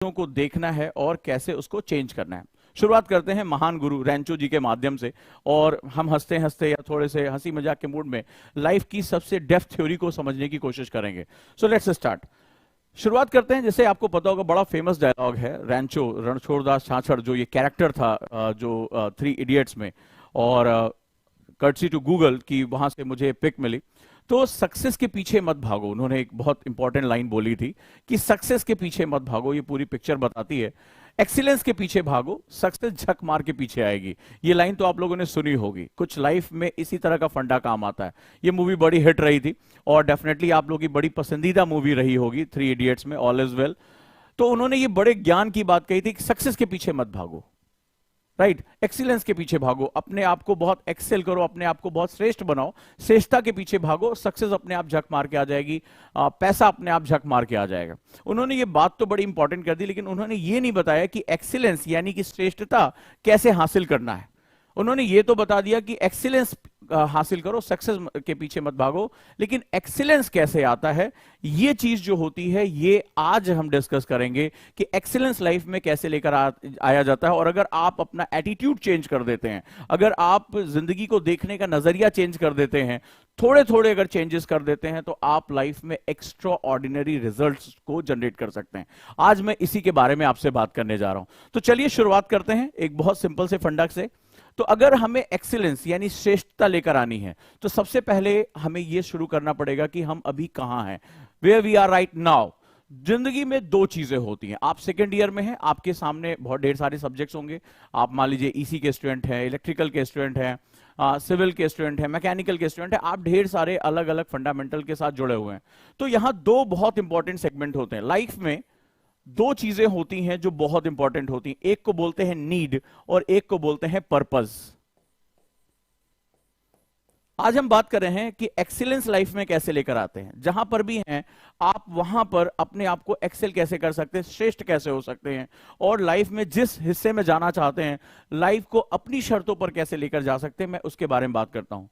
को देखना है और कैसे उसको चेंज करना है। शुरुआत करते हैं महान गुरु रैंचो जी के माध्यम से, और हम हंसते हंसते या थोड़े से हंसी मजाक के मूड में लाइफ की सबसे डेप्थ थ्योरी को समझने की कोशिश करेंगे। So let's start. शुरुआत करते हैं, जैसे आपको पता होगा बड़ा फेमस डायलॉग है रैंचो रणछोड़दास छाछड़ जो ये कैरेक्टर था जो थ्री इडियट्स में, और कर्टसी टू गूगल की वहां से मुझे पिक मिली। तो सक्सेस के पीछे मत भागो, उन्होंने एक बहुत इंपॉर्टेंट लाइन बोली थी कि सक्सेस के पीछे मत भागो, ये पूरी पिक्चर बताती है। एक्सीलेंस के पीछे भागो, सक्सेस झक मार के पीछे आएगी। ये लाइन तो आप लोगों ने सुनी होगी, कुछ लाइफ में इसी तरह का फंडा काम आता है। ये मूवी बड़ी हिट रही थी और डेफिनेटली आप लोगों की बड़ी पसंदीदा मूवी रही होगी थ्री इडियट्स में, ऑल इज वेल। तो उन्होंने ये बड़े ज्ञान की बात कही थी कि सक्सेस के पीछे मत भागो, राइट, एक्सीलेंस के पीछे भागो, अपने आप को बहुत एक्सेल करो, अपने आप को बहुत श्रेष्ठ बनाओ, श्रेष्ठता के पीछे भागो, सक्सेस अपने आप झक मार के आ जाएगी, पैसा अपने आप झक मार के आ जाएगा। उन्होंने ये बात तो बड़ी इंपॉर्टेंट कर दी, लेकिन उन्होंने ये नहीं बताया कि एक्सीलेंस यानी कि श्रेष्ठता कैसे हासिल करना है। उन्होंने ये तो बता दिया कि एक्सीलेंस हासिल करो, सक्सेस के पीछे मत भागो, लेकिन एक्सीलेंस कैसे आता है, ये चीज जो होती है ये आज हम डिस्कस करेंगे कि एक्सीलेंस लाइफ में कैसे लेकर आया जाता है। और अगर आप अपना एटीट्यूड चेंज कर देते हैं, अगर आप जिंदगी को देखने का नजरिया चेंज कर देते हैं, थोड़े थोड़े अगर चेंजेस कर देते हैं, तो आप लाइफ में एक्स्ट्रा ऑर्डिनरी रिजल्ट्स को जनरेट कर सकते हैं। आज मैं इसी के बारे में आपसे बात करने जा रहा हूं। तो चलिए शुरुआत करते हैं एक बहुत सिंपल से फंडा से। तो अगर हमें एक्सीलेंस यानी श्रेष्ठता लेकर आनी है, तो सबसे पहले हमें यह शुरू करना पड़ेगा कि हम अभी कहां हैं, where we are right now. जिंदगी में दो चीजें होती हैं। आप सेकेंड ईयर में हैं, आपके सामने बहुत ढेर सारे सब्जेक्ट्स होंगे। आप मान लीजिए ईसी के स्टूडेंट हैं, इलेक्ट्रिकल के स्टूडेंट हैं, सिविल के स्टूडेंट हैं, मैकेनिकल के स्टूडेंट हैं, आप ढेर सारे अलग अलग फंडामेंटल के साथ जुड़े हुए हैं। तो यहां दो बहुत इंपॉर्टेंट सेगमेंट होते हैं लाइफ में। दो चीजें होती हैं जो बहुत इंपॉर्टेंट होती हैं, एक को बोलते हैं नीड और एक को बोलते हैं पर्पस। आज हम बात कर रहे हैं कि एक्सीलेंस लाइफ में कैसे लेकर आते हैं। जहां पर भी हैं आप, वहां पर अपने आप को एक्सेल कैसे कर सकते हैं, श्रेष्ठ कैसे हो सकते हैं, और लाइफ में जिस हिस्से में जाना चाहते हैं, लाइफ को अपनी शर्तों पर कैसे लेकर जा सकते हैं, मैं उसके बारे में बात करता हूं।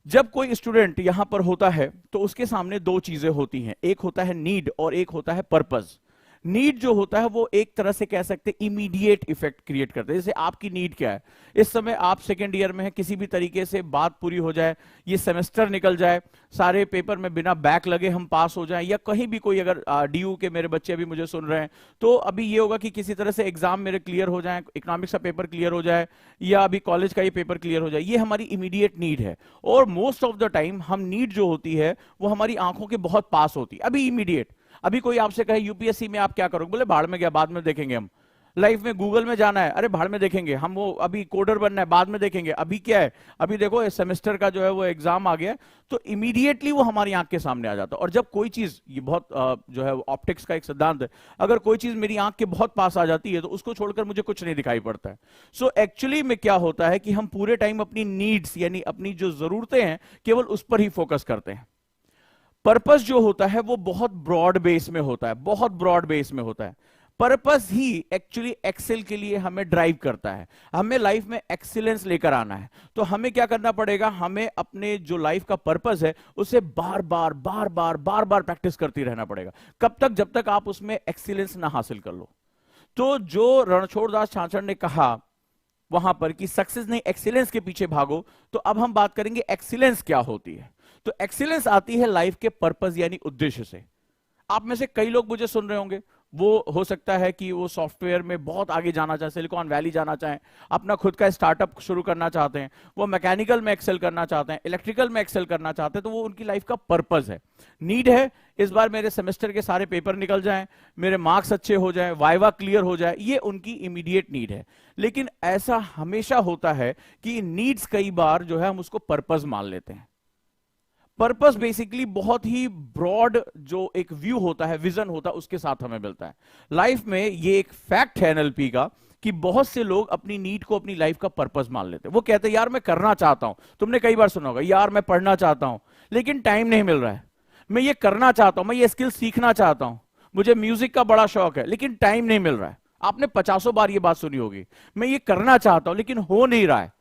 जब कोई स्टूडेंट यहां पर होता है तो उसके सामने दो चीजें होती हैं, एक होता है नीड और एक होता है पर्पस। नीड जो होता है वो एक तरह से कह सकते हैं इमीडिएट इफेक्ट क्रिएट करता है। जैसे आपकी नीड क्या है, इस समय आप सेकेंड ईयर में हैं, किसी भी तरीके से बात पूरी हो जाए, ये सेमेस्टर निकल जाए, सारे पेपर में बिना बैक लगे हम पास हो जाएं, या कहीं भी कोई अगर डीयू के मेरे बच्चे अभी मुझे सुन रहे हैं, तो अभी ये होगा कि किसी तरह से एग्जाम मेरे क्लियर हो जाए, इकोनॉमिक्स का पेपर क्लियर हो जाए, या अभी कॉलेज का ये पेपर क्लियर हो जाए, ये हमारी इमीडिएट नीड है। और मोस्ट ऑफ द टाइम हम नीड जो होती है वो हमारी आंखों के बहुत पास होती है, अभी इमीडिएट। अभी कोई आपसे कहे यूपीएससी में आप क्या करोगे, बोले भाड़ में गया, बाद में देखेंगे। हम लाइफ में गूगल में जाना है, अरे भाड़ में देखेंगे। हम वो अभी कोडर बनना है, बाद में देखेंगे। अभी क्या है, अभी देखो सेमेस्टर का जो है वो एग्जाम आ गया, तो इमीडिएटली वो हमारी आंख के सामने आ जाता है। और जब कोई चीज, ये बहुत जो है ऑप्टिक्स का एक सिद्धांत है, अगर कोई चीज मेरी आंख के बहुत पास आ जाती है तो उसको छोड़कर मुझे कुछ नहीं दिखाई पड़ता है। सो एक्चुअली में क्या होता है कि हम पूरे टाइम अपनी नीड्स यानी अपनी जो जरूरतें हैं केवल उस पर ही फोकस करते हैं। पर्पस जो होता है वो बहुत ब्रॉड बेस में होता है, बहुत ब्रॉड बेस में होता है। पर्पस ही एक्चुअली एक्सेल के लिए हमें ड्राइव करता है। हमें लाइफ में एक्सीलेंस लेकर आना है, तो हमें क्या करना पड़ेगा, हमें अपने जो लाइफ का पर्पस है उसे बार बार बार बार बार बार प्रैक्टिस करती रहना पड़ेगा। कब तक, जब तक आप उसमें एक्सीलेंस ना हासिल कर लो। तो जो रणछोड़दास छाछड़ ने कहा वहां पर कि सक्सेस नहीं एक्सीलेंस के पीछे भागो, तो अब हम बात करेंगे एक्सीलेंस क्या होती है। तो एक्सीलेंस आती है लाइफ के पर्पस यानी उद्देश्य से। आप में से कई लोग मुझे सुन रहे होंगे, वो हो सकता है कि वो सॉफ्टवेयर में बहुत आगे जाना चाहे, सिलिकॉन वैली जाना चाहें, अपना खुद का स्टार्टअप शुरू करना चाहते हैं, वो मैकेनिकल में एक्सेल करना चाहते हैं, इलेक्ट्रिकल में एक्सेल करना चाहते हैं, तो वो उनकी लाइफ का पर्पस है। नीड है, इस बार मेरे सेमेस्टर के सारे पेपर निकल जाएं, मेरे मार्क्स अच्छे हो जाएं, वाइवा क्लियर हो जाए, ये उनकी इमीडिएट नीड है। लेकिन ऐसा हमेशा होता है कि नीड्स कई बार जो है हम उसको पर्पस मान लेते हैं। पर्पस बेसिकली बहुत ही ब्रॉड जो एक व्यू होता है, विजन होता है, उसके साथ हमें मिलता है लाइफ में। ये एक फैक्ट है एनएलपी का कि बहुत से लोग अपनी नीड को अपनी लाइफ का पर्पस मान लेते हैं। वो कहते हैं यार मैं करना चाहता हूं, तुमने कई बार सुना होगा, यार मैं पढ़ना चाहता हूं लेकिन टाइम नहीं मिल रहा है, मैं ये करना चाहता हूं, मैं ये स्किल सीखना चाहता हूं, मुझे म्यूजिक का बड़ा शौक है लेकिन टाइम नहीं मिल रहा है। आपने 50 बार ये बात सुनी होगी, मैं ये करना चाहता हूं लेकिन हो नहीं रहा है।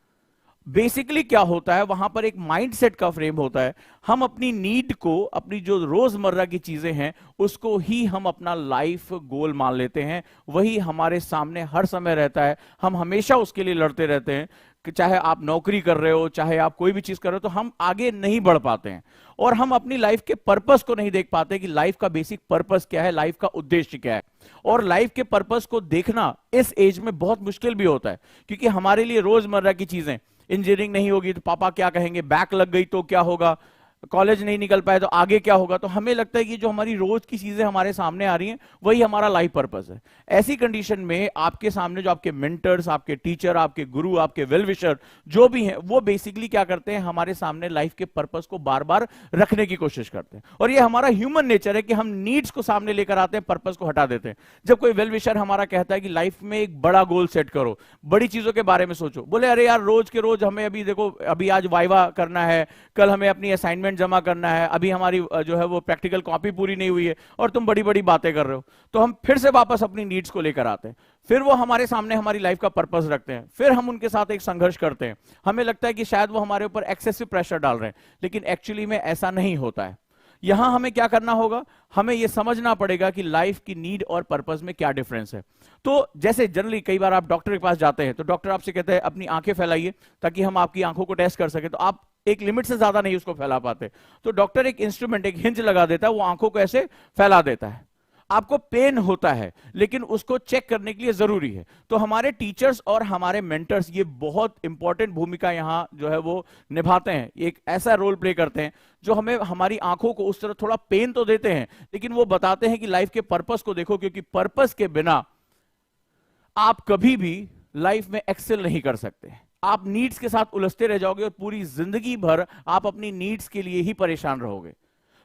बेसिकली क्या होता है, वहां पर एक माइंडसेट का फ्रेम होता है। हम अपनी नीड को, अपनी जो रोजमर्रा की चीजें हैं, उसको ही हम अपना लाइफ गोल मान लेते हैं। वही हमारे सामने हर समय रहता है, हम हमेशा उसके लिए लड़ते रहते हैं कि चाहे आप नौकरी कर रहे हो, चाहे आप कोई भी चीज कर रहे हो, तो हम आगे नहीं बढ़ पाते हैं। और हम अपनी लाइफ के पर्पस को नहीं देख पाते कि लाइफ का बेसिक पर्पस क्या है, लाइफ का उद्देश्य क्या है। और लाइफ के पर्पस को देखना इस एज में बहुत मुश्किल भी होता है, क्योंकि हमारे लिए रोजमर्रा की चीजें, इंजीनियरिंग नहीं होगी तो पापा क्या कहेंगे, बैक लग गई तो क्या होगा, कॉलेज नहीं निकल पाए तो आगे क्या होगा। तो हमें लगता है कि जो हमारी रोज की चीजें हमारे सामने आ रही हैं, वही हमारा लाइफ पर्पस है। ऐसी कंडीशन में आपके सामने जो आपके मेंटर्स, आपके टीचर, आपके गुरु, आपके वेल विशर जो भी हैं, वो बेसिकली क्या करते हैं, हमारे सामने लाइफ के पर्पस को बार बार रखने की कोशिश करते हैं। और ये हमारा ह्यूमन नेचर है कि हम नीड्स को सामने लेकर आते हैं, पर्पस को हटा देते हैं। जब कोई वेल विशर हमारा कहता है कि लाइफ में एक बड़ा गोल सेट करो, बड़ी चीजों के बारे में सोचो, बोले अरे यार रोज के रोज हमें अभी देखो, अभी आज वाइवा करना है, कल हमें अपनी असाइनमेंट जमा करना है, अभी हमारी जो है वो प्रैक्टिकल कॉपी पूरी नहीं हुई है, और तुम बड़ी बड़ी बातें कर रहे हो। तो हम फिर से वापस अपनी नीड्स को लेकर आते हैं, फिर वो हमारे सामने हमारी लाइफ का पर्पस रखते हैं, फिर हम उनके साथ एक संघर्ष करते हैं। हमें लगता है कि शायद वो हमारे ऊपर एक्सेसिव प्रेशर डाल रहे हैं, लेकिन एक्चुअली में ऐसा नहीं होता है। यहां हमें क्या करना होगा, हमें यह समझना पड़ेगा कि लाइफ की नीड और पर्पस में क्या डिफरेंस है। तो जैसे जनरली कई बार आप डॉक्टर के पास जाते हैं, तो डॉक्टर आपसे कहते हैं अपनी आंखें फैलाइए ताकि हम आपकी आंखों को टेस्ट कर सके, तो आप एक लिमिट से ज्यादा नहीं उसको फैला पाते। तो डॉक्टर एक इंस्ट्रूमेंट, एक हिंज लगा देता है, वो आंखों को ऐसे फैला देता है। आपको पेन होता है, लेकिन उसको चेक करने के लिए जरूरी है। तो हमारे टीचर्स और हमारे मेंटर्स ये बहुत इंपॉर्टेंट भूमिका यहां जो है वो निभाते हैं, एक ऐसा रोल प्ले करते हैं जो हमें हमारी आंखों को उस तरह थोड़ा पेन तो देते हैं, लेकिन वो बताते हैं कि लाइफ के पर्पस को देखो, क्योंकि पर्पस के बिना आप कभी भी लाइफ में एक्सेल नहीं कर सकते। आप नीड्स के साथ उलझते रह जाओगे और पूरी जिंदगी भर आप अपनी नीड्स के लिए ही परेशान रहोगे।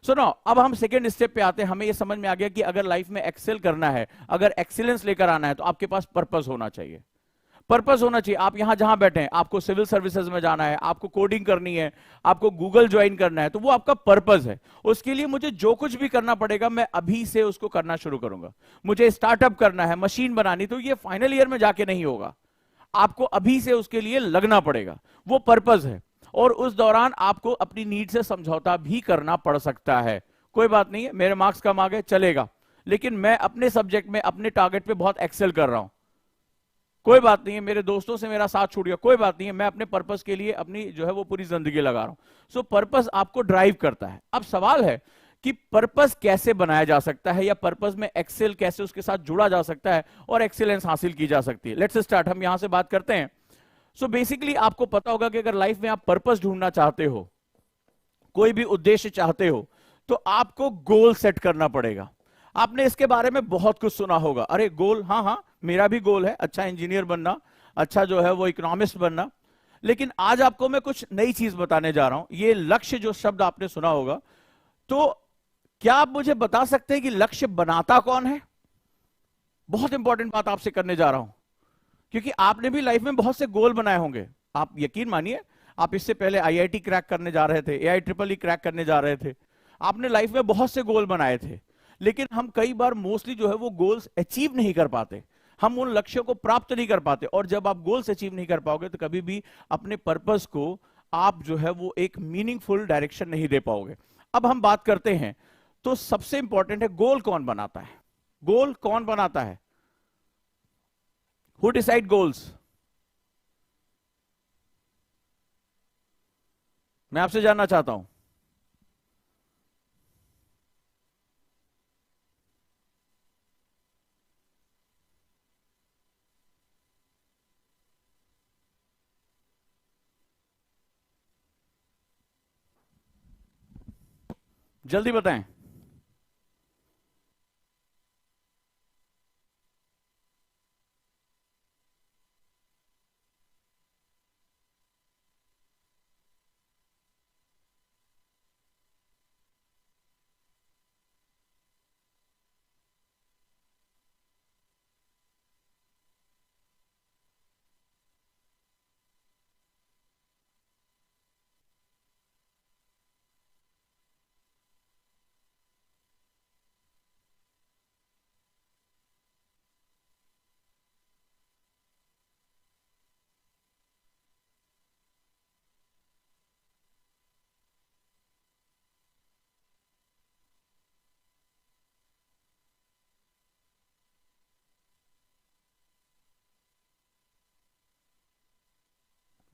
सुनो, अब हम सेकेंड स्टेप पे आते हैं। हमें यह समझ में आ गया कि अगर लाइफ में एक्सेल करना है, अगर एक्सीलेंस लेकर आना है, तो आपके पास पर्पस होना चाहिए। पर्पस होना चाहिए। आप यहां जहां बैठे हैं, आपको सिविल सर्विसेज में जाना है, आपको कोडिंग करनी है, आपको गूगल ज्वाइन करना है, तो वो आपका पर्पस है। उसके लिए मुझे जो कुछ भी करना पड़ेगा, मैं अभी से उसको करना शुरू करूंगा। मुझे स्टार्टअप करना है, मशीन बनानी, तो ये फाइनल ईयर में जाके नहीं होगा, आपको अभी से उसके लिए लगना पड़ेगा। वो पर्पस है। और उस दौरान आपको अपनी नीड से समझौता भी करना पड़ सकता है। कोई बात नहीं है, मेरे मार्क्स कम आ गए चलेगा, लेकिन मैं अपने सब्जेक्ट में, अपने टारगेट पे बहुत एक्सेल कर रहा हूं, कोई बात नहीं है, मेरे दोस्तों से मेरा साथ छूट गया, कोई बात नहीं है, मैं अपने पर्पस के लिए अपनी जो है वो पूरी जिंदगी लगा रहा हूं। सो पर्पस आपको ड्राइव करता है। अब सवाल है कि पर्पस कैसे बनाया जा सकता है, या पर्पस में एक्सेल कैसे उसके साथ जुड़ा जा सकता है और एक्सीलेंस हासिल की जा सकती है। लेट्स स्टार्ट, हम यहां से बात करते हैं। सो बेसिकली आपको पता होगा कि अगर लाइफ में आप पर्पस ढूंढना चाहते हो, कोई भी उद्देश्य चाहते हो, तो आपको गोल सेट करना पड़ेगा। आपने इसके बारे में बहुत कुछ सुना होगा, अरे गोल, हाँ हाँ मेरा भी गोल है, अच्छा इंजीनियर बनना, अच्छा जो है वो इकोनॉमिस्ट बनना। लेकिन आज आपको मैं कुछ नई चीज बताने जा रहा हूं। ये लक्ष्य जो शब्द आपने सुना होगा, तो क्या आप मुझे बता सकते हैं कि लक्ष्य बनाता कौन है? बहुत इंपॉर्टेंट बात आपसे करने जा रहा हूं, क्योंकि आपने भी लाइफ में बहुत से गोल बनाए होंगे। आप यकीन मानिए, आप इससे पहले आईआईटी क्रैक करने जा रहे थे, एआई ट्रिपल ई क्रैक करने जा रहे थे, आपने लाइफ में बहुत से गोल बनाए थे। लेकिन हम कई बार मोस्टली जो है वो गोल्स अचीव नहीं कर पाते, हम उन लक्ष्यों को प्राप्त नहीं कर पाते। और जब आप गोल्स अचीव नहीं कर पाओगे, तो कभी भी अपने पर्पस को आप जो है वो एक मीनिंगफुल डायरेक्शन नहीं दे पाओगे। अब हम बात करते हैं, तो सबसे इंपॉर्टेंट है गोल कौन बनाता है? गोल कौन बनाता है? Who decide goals? मैं आपसे जानना चाहता हूं। जल्दी बताएं।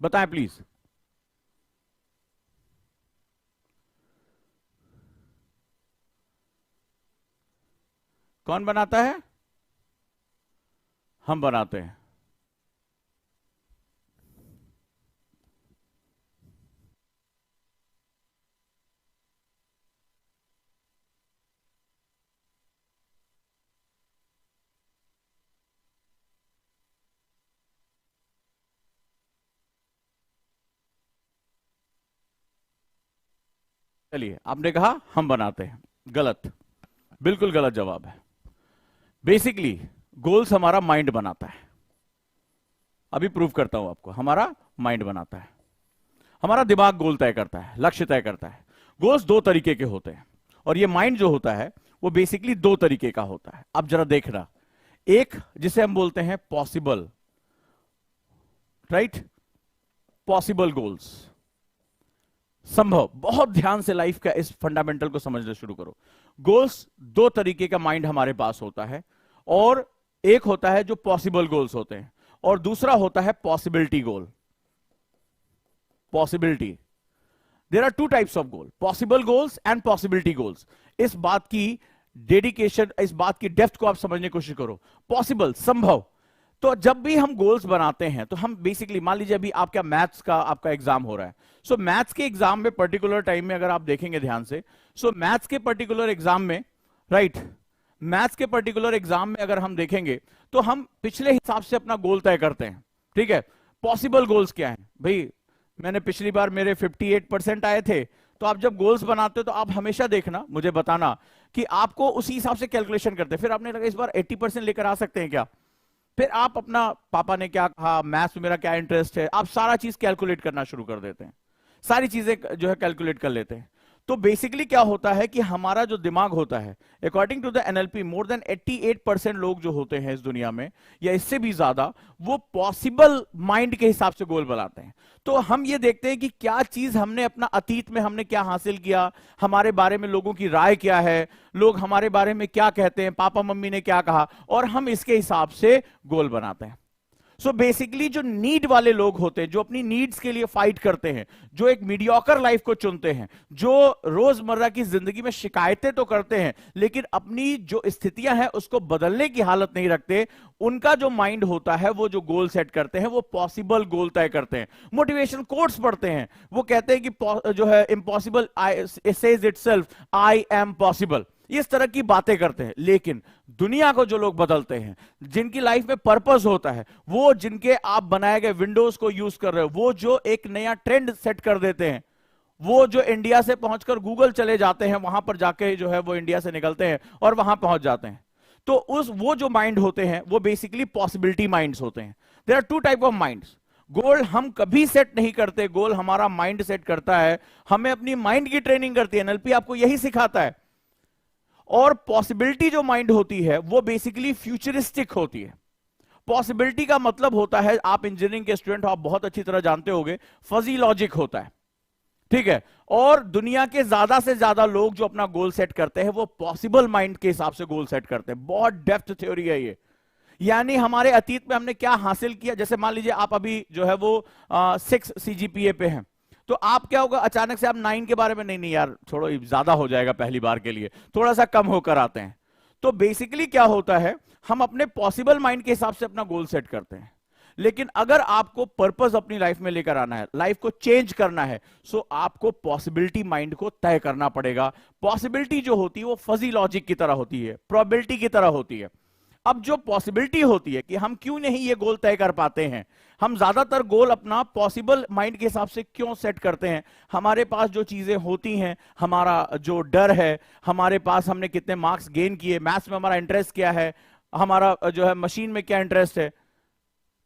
बताएं प्लीज। कौन बनाता है? हम बनाते हैं। चलिए, आपने कहा हम बनाते हैं, गलत, बिल्कुल गलत जवाब है। बेसिकली गोल्स हमारा माइंड बनाता है। अभी प्रूव करता हूं आपको, हमारा माइंड बनाता है, हमारा दिमाग गोल तय करता है, लक्ष्य तय करता है। गोल्स दो तरीके के होते हैं, और ये माइंड जो होता है वो बेसिकली दो तरीके का होता है। अब जरा देखना, एक जिसे हम बोलते हैं पॉसिबल, राइट, पॉसिबल गोल्स, संभव। बहुत ध्यान से लाइफ का इस फंडामेंटल को समझना शुरू करो। गोल्स दो तरीके का माइंड हमारे पास होता है, और एक होता है जो पॉसिबल गोल्स होते हैं, और दूसरा होता है possibility goal. Possibility, there are two types of goal, possible goals and possibility goals. इस बात की डेडिकेशन, इस बात की डेप्थ को आप समझने की कोशिश करो। पॉसिबल, संभव। तो जब भी हम गोल्स बनाते हैं तो हम बेसिकली, मान लीजिए अभी आपका मैथ्स का आपका एग्जाम हो रहा है, सो मैथ्स के एग्जाम में पर्टिकुलर टाइम में अगर आप देखेंगे ध्यान से, सो मैथ्स के पर्टिकुलर एग्जाम में, राइट, मैथ्स के पर्टिकुलर एग्जाम में अगर हम देखेंगे तो हम पिछले हिसाब से अपना गोल तय करते हैं, ठीक है। पॉसिबल गोल्स क्या है भाई? मैंने पिछली बार मेरे 58% आए थे, तो आप जब गोल्स बनाते हो तो आप हमेशा देखना, मुझे बताना कि आपको उसी हिसाब से कैलकुलेशन करते हैं। फिर आपने लगा इस बार 80% लेकर आ सकते हैं क्या? फिर आप अपना, पापा ने क्या कहा, मैथ्स में मेरा क्या इंटरेस्ट है, आप सारा चीज कैलकुलेट करना शुरू कर देते हैं, सारी चीजें जो है कैलकुलेट कर लेते हैं। तो बेसिकली क्या होता है कि हमारा जो दिमाग होता है, according to the NLP, more than 88% लोग जो होते हैं इस दुनिया में, या इससे भी ज्यादा, वो पॉसिबल माइंड के हिसाब से गोल बनाते हैं। तो हम ये देखते हैं कि क्या चीज हमने अपना अतीत में हमने क्या हासिल किया, हमारे बारे में लोगों की राय क्या है, लोग हमारे बारे में क्या कहते हैं, पापा मम्मी ने क्या कहा, और हम इसके हिसाब से गोल बनाते हैं। सो बेसिकली जो नीड वाले लोग होते हैं, जो अपनी नीड्स के लिए फाइट करते हैं, जो एक मीडियोकर लाइफ को चुनते हैं, जो रोजमर्रा की जिंदगी में शिकायतें तो करते हैं लेकिन अपनी जो स्थितियां हैं उसको बदलने की हालत नहीं रखते, उनका जो माइंड होता है, वो जो गोल सेट करते हैं वो पॉसिबल गोल तय करते हैं। मोटिवेशन कोट्स पढ़ते हैं, वो कहते हैं कि जो है impossible says itself, I am possible, इस तरह की बातें करते हैं। लेकिन दुनिया को जो लोग बदलते हैं, जिनकी लाइफ में पर्पस होता है, वो जिनके आप बनाए गए विंडोज को यूज कर रहे हो, वो जो एक नया ट्रेंड सेट कर देते हैं, वो जो इंडिया से पहुंचकर गूगल चले जाते हैं, वहां पर जाके जो है वो इंडिया से निकलते हैं और वहां पहुंच जाते हैं, तो वो जो माइंड होते हैं वो बेसिकली पॉसिबिलिटी माइंड्स होते हैं। There are two type of minds. Goal हम कभी सेट नहीं करते, गोल हमारा माइंड सेट करता है, हमें अपनी माइंड की ट्रेनिंग करती है, एनएलपी आपको यही सिखाता है। और पॉसिबिलिटी जो माइंड होती है वो बेसिकली फ्यूचरिस्टिक होती है। पॉसिबिलिटी का मतलब होता है, आप इंजीनियरिंग के स्टूडेंट हो, आप बहुत अच्छी तरह जानते होंगे, फजी लॉजिक होता है, ठीक है। और दुनिया के ज्यादा से ज्यादा लोग जो अपना गोल सेट करते हैं वो पॉसिबल माइंड के हिसाब से गोल सेट करते हैं। बहुत डेप्थ थ्योरी है ये। यानी हमारे अतीत में हमने क्या हासिल किया, जैसे मान लीजिए आप अभी जो है वो 6 सीजीपीए पे हैं, तो आप क्या होगा, अचानक से आप 9 के बारे में, नहीं यार छोड़ो ज्यादा हो जाएगा पहली बार के लिए, थोड़ा सा कम होकर आते हैं। तो बेसिकली क्या होता है, हम अपने पॉसिबल माइंड के हिसाब से अपना गोल सेट करते हैं। लेकिन अगर आपको पर्पस अपनी लाइफ में लेकर आना है, लाइफ को चेंज करना है, सो आपको पॉसिबिलिटी माइंड को तय करना पड़ेगा। पॉसिबिलिटी जो होती है वो फजी लॉजिक की तरह होती है, प्रोबेबिलिटी की तरह होती है। अब जो पॉसिबिलिटी होती है कि हम क्यों नहीं ये गोल तय कर पाते हैं, हम ज्यादातर गोल अपना पॉसिबल माइंड के हिसाब से क्यों सेट करते हैं, हमारे पास जो चीजें होती हैं, हमारा जो डर है, हमारे पास हमने कितने मार्क्स गेन किए, मैथ्स में हमारा इंटरेस्ट क्या है, हमारा जो है मशीन में क्या इंटरेस्ट है,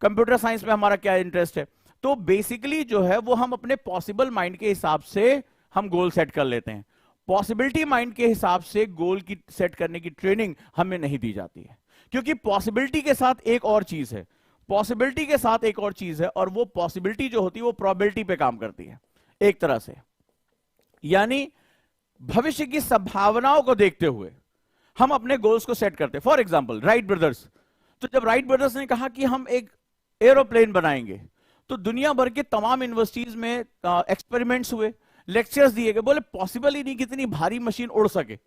कंप्यूटर साइंस में हमारा क्या इंटरेस्ट है। तो बेसिकली जो है वो हम अपने पॉसिबल माइंड के हिसाब से हम गोल सेट कर लेते हैं। पॉसिबिलिटी माइंड के हिसाब से गोल की सेट करने की ट्रेनिंग हमें नहीं दी जाती है, क्योंकि पॉसिबिलिटी के साथ एक और चीज है, पॉसिबिलिटी के साथ एक और चीज है, और वो पॉसिबिलिटी जो होती है वो प्रोबेबिलिटी पे काम करती है एक तरह से। यानी भविष्य की संभावनाओं को देखते हुए हम अपने गोल्स को सेट करते हैं। फॉर एग्जाम्पल राइट ब्रदर्स, तो जब राइट ब्रदर्स ने कहा कि हम एक एरोप्लेन बनाएंगे, तो दुनिया भर के तमाम यूनिवर्सिटीज में एक्सपेरिमेंट्स हुए, लेक्चर्स दिए गए, बोले पॉसिबल ही नहीं कि इतनी भारी मशीन उड़ सके,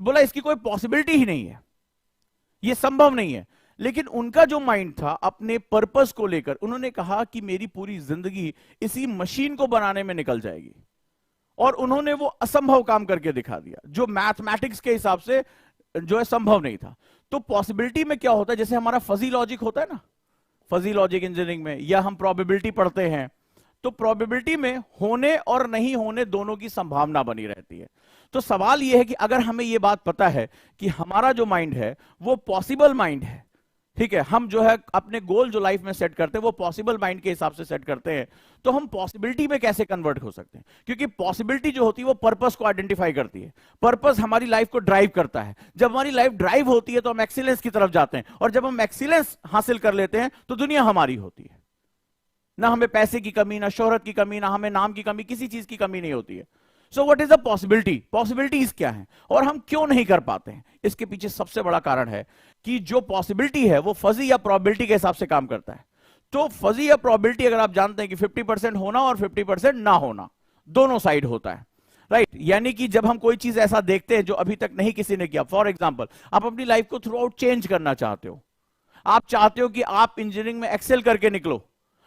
बोला इसकी कोई पॉसिबिलिटी ही नहीं है, ये संभव नहीं है। लेकिन उनका जो माइंड था अपने पर्पस को लेकर, उन्होंने कहा कि मेरी पूरी जिंदगी इसी मशीन को बनाने में निकल जाएगी, और उन्होंने वो असंभव काम करके दिखा दिया जो मैथमेटिक्स के हिसाब से जो है संभव नहीं था। तो पॉसिबिलिटी में क्या होता है, जैसे हमारा फजी लॉजिक होता है ना, फजी लॉजिक इंजीनियरिंग में, या हम प्रोबेबिलिटी पढ़ते हैं, तो प्रोबेबिलिटी में होने और नहीं होने दोनों की संभावना बनी रहती है। तो सवाल यह है कि अगर हमें यह बात पता है कि हमारा जो माइंड है वो पॉसिबल माइंड है, ठीक है, हम जो है अपने गोल जो लाइफ में सेट करते हैं वो पॉसिबल माइंड के हिसाब से सेट करते हैं, तो हम पॉसिबिलिटी में कैसे कन्वर्ट हो सकते हैं? क्योंकि पॉसिबिलिटी जो होती है वो पर्पस को आइडेंटिफाई करती है, पर्पस हमारी लाइफ को ड्राइव करता है। जब हमारी लाइफ ड्राइव होती है तो हम एक्सीलेंस की तरफ जाते हैं, और जब हम एक्सीलेंस हासिल कर लेते हैं तो दुनिया हमारी होती है। ना हमें पैसे की कमी, ना शोहरत की कमी, ना हमें नाम की कमी, किसी चीज की कमी नहीं होती है। So what is the possibility? Possibilities क्या है और हम क्यों नहीं कर पाते हैं? इसके पीछे सबसे बड़ा कारण है कि जो पॉसिबिलिटी है वो फजी या प्रोबेबिलिटी के हिसाब से काम करता है। तो फजी या प्रोबेबिलिटी अगर आप जानते हैं कि 50% होना और 50% ना होना, दोनों साइड होता है, राइट? यानी कि जब हम कोई चीज ऐसा देखते हैं जो अभी तक नहीं किसी ने किया, फॉर एग्जाम्पल आप अपनी लाइफ को थ्रू आउट चेंज करना चाहते हो, आप चाहते हो कि आप इंजीनियरिंग में एक्सेल करके निकलो,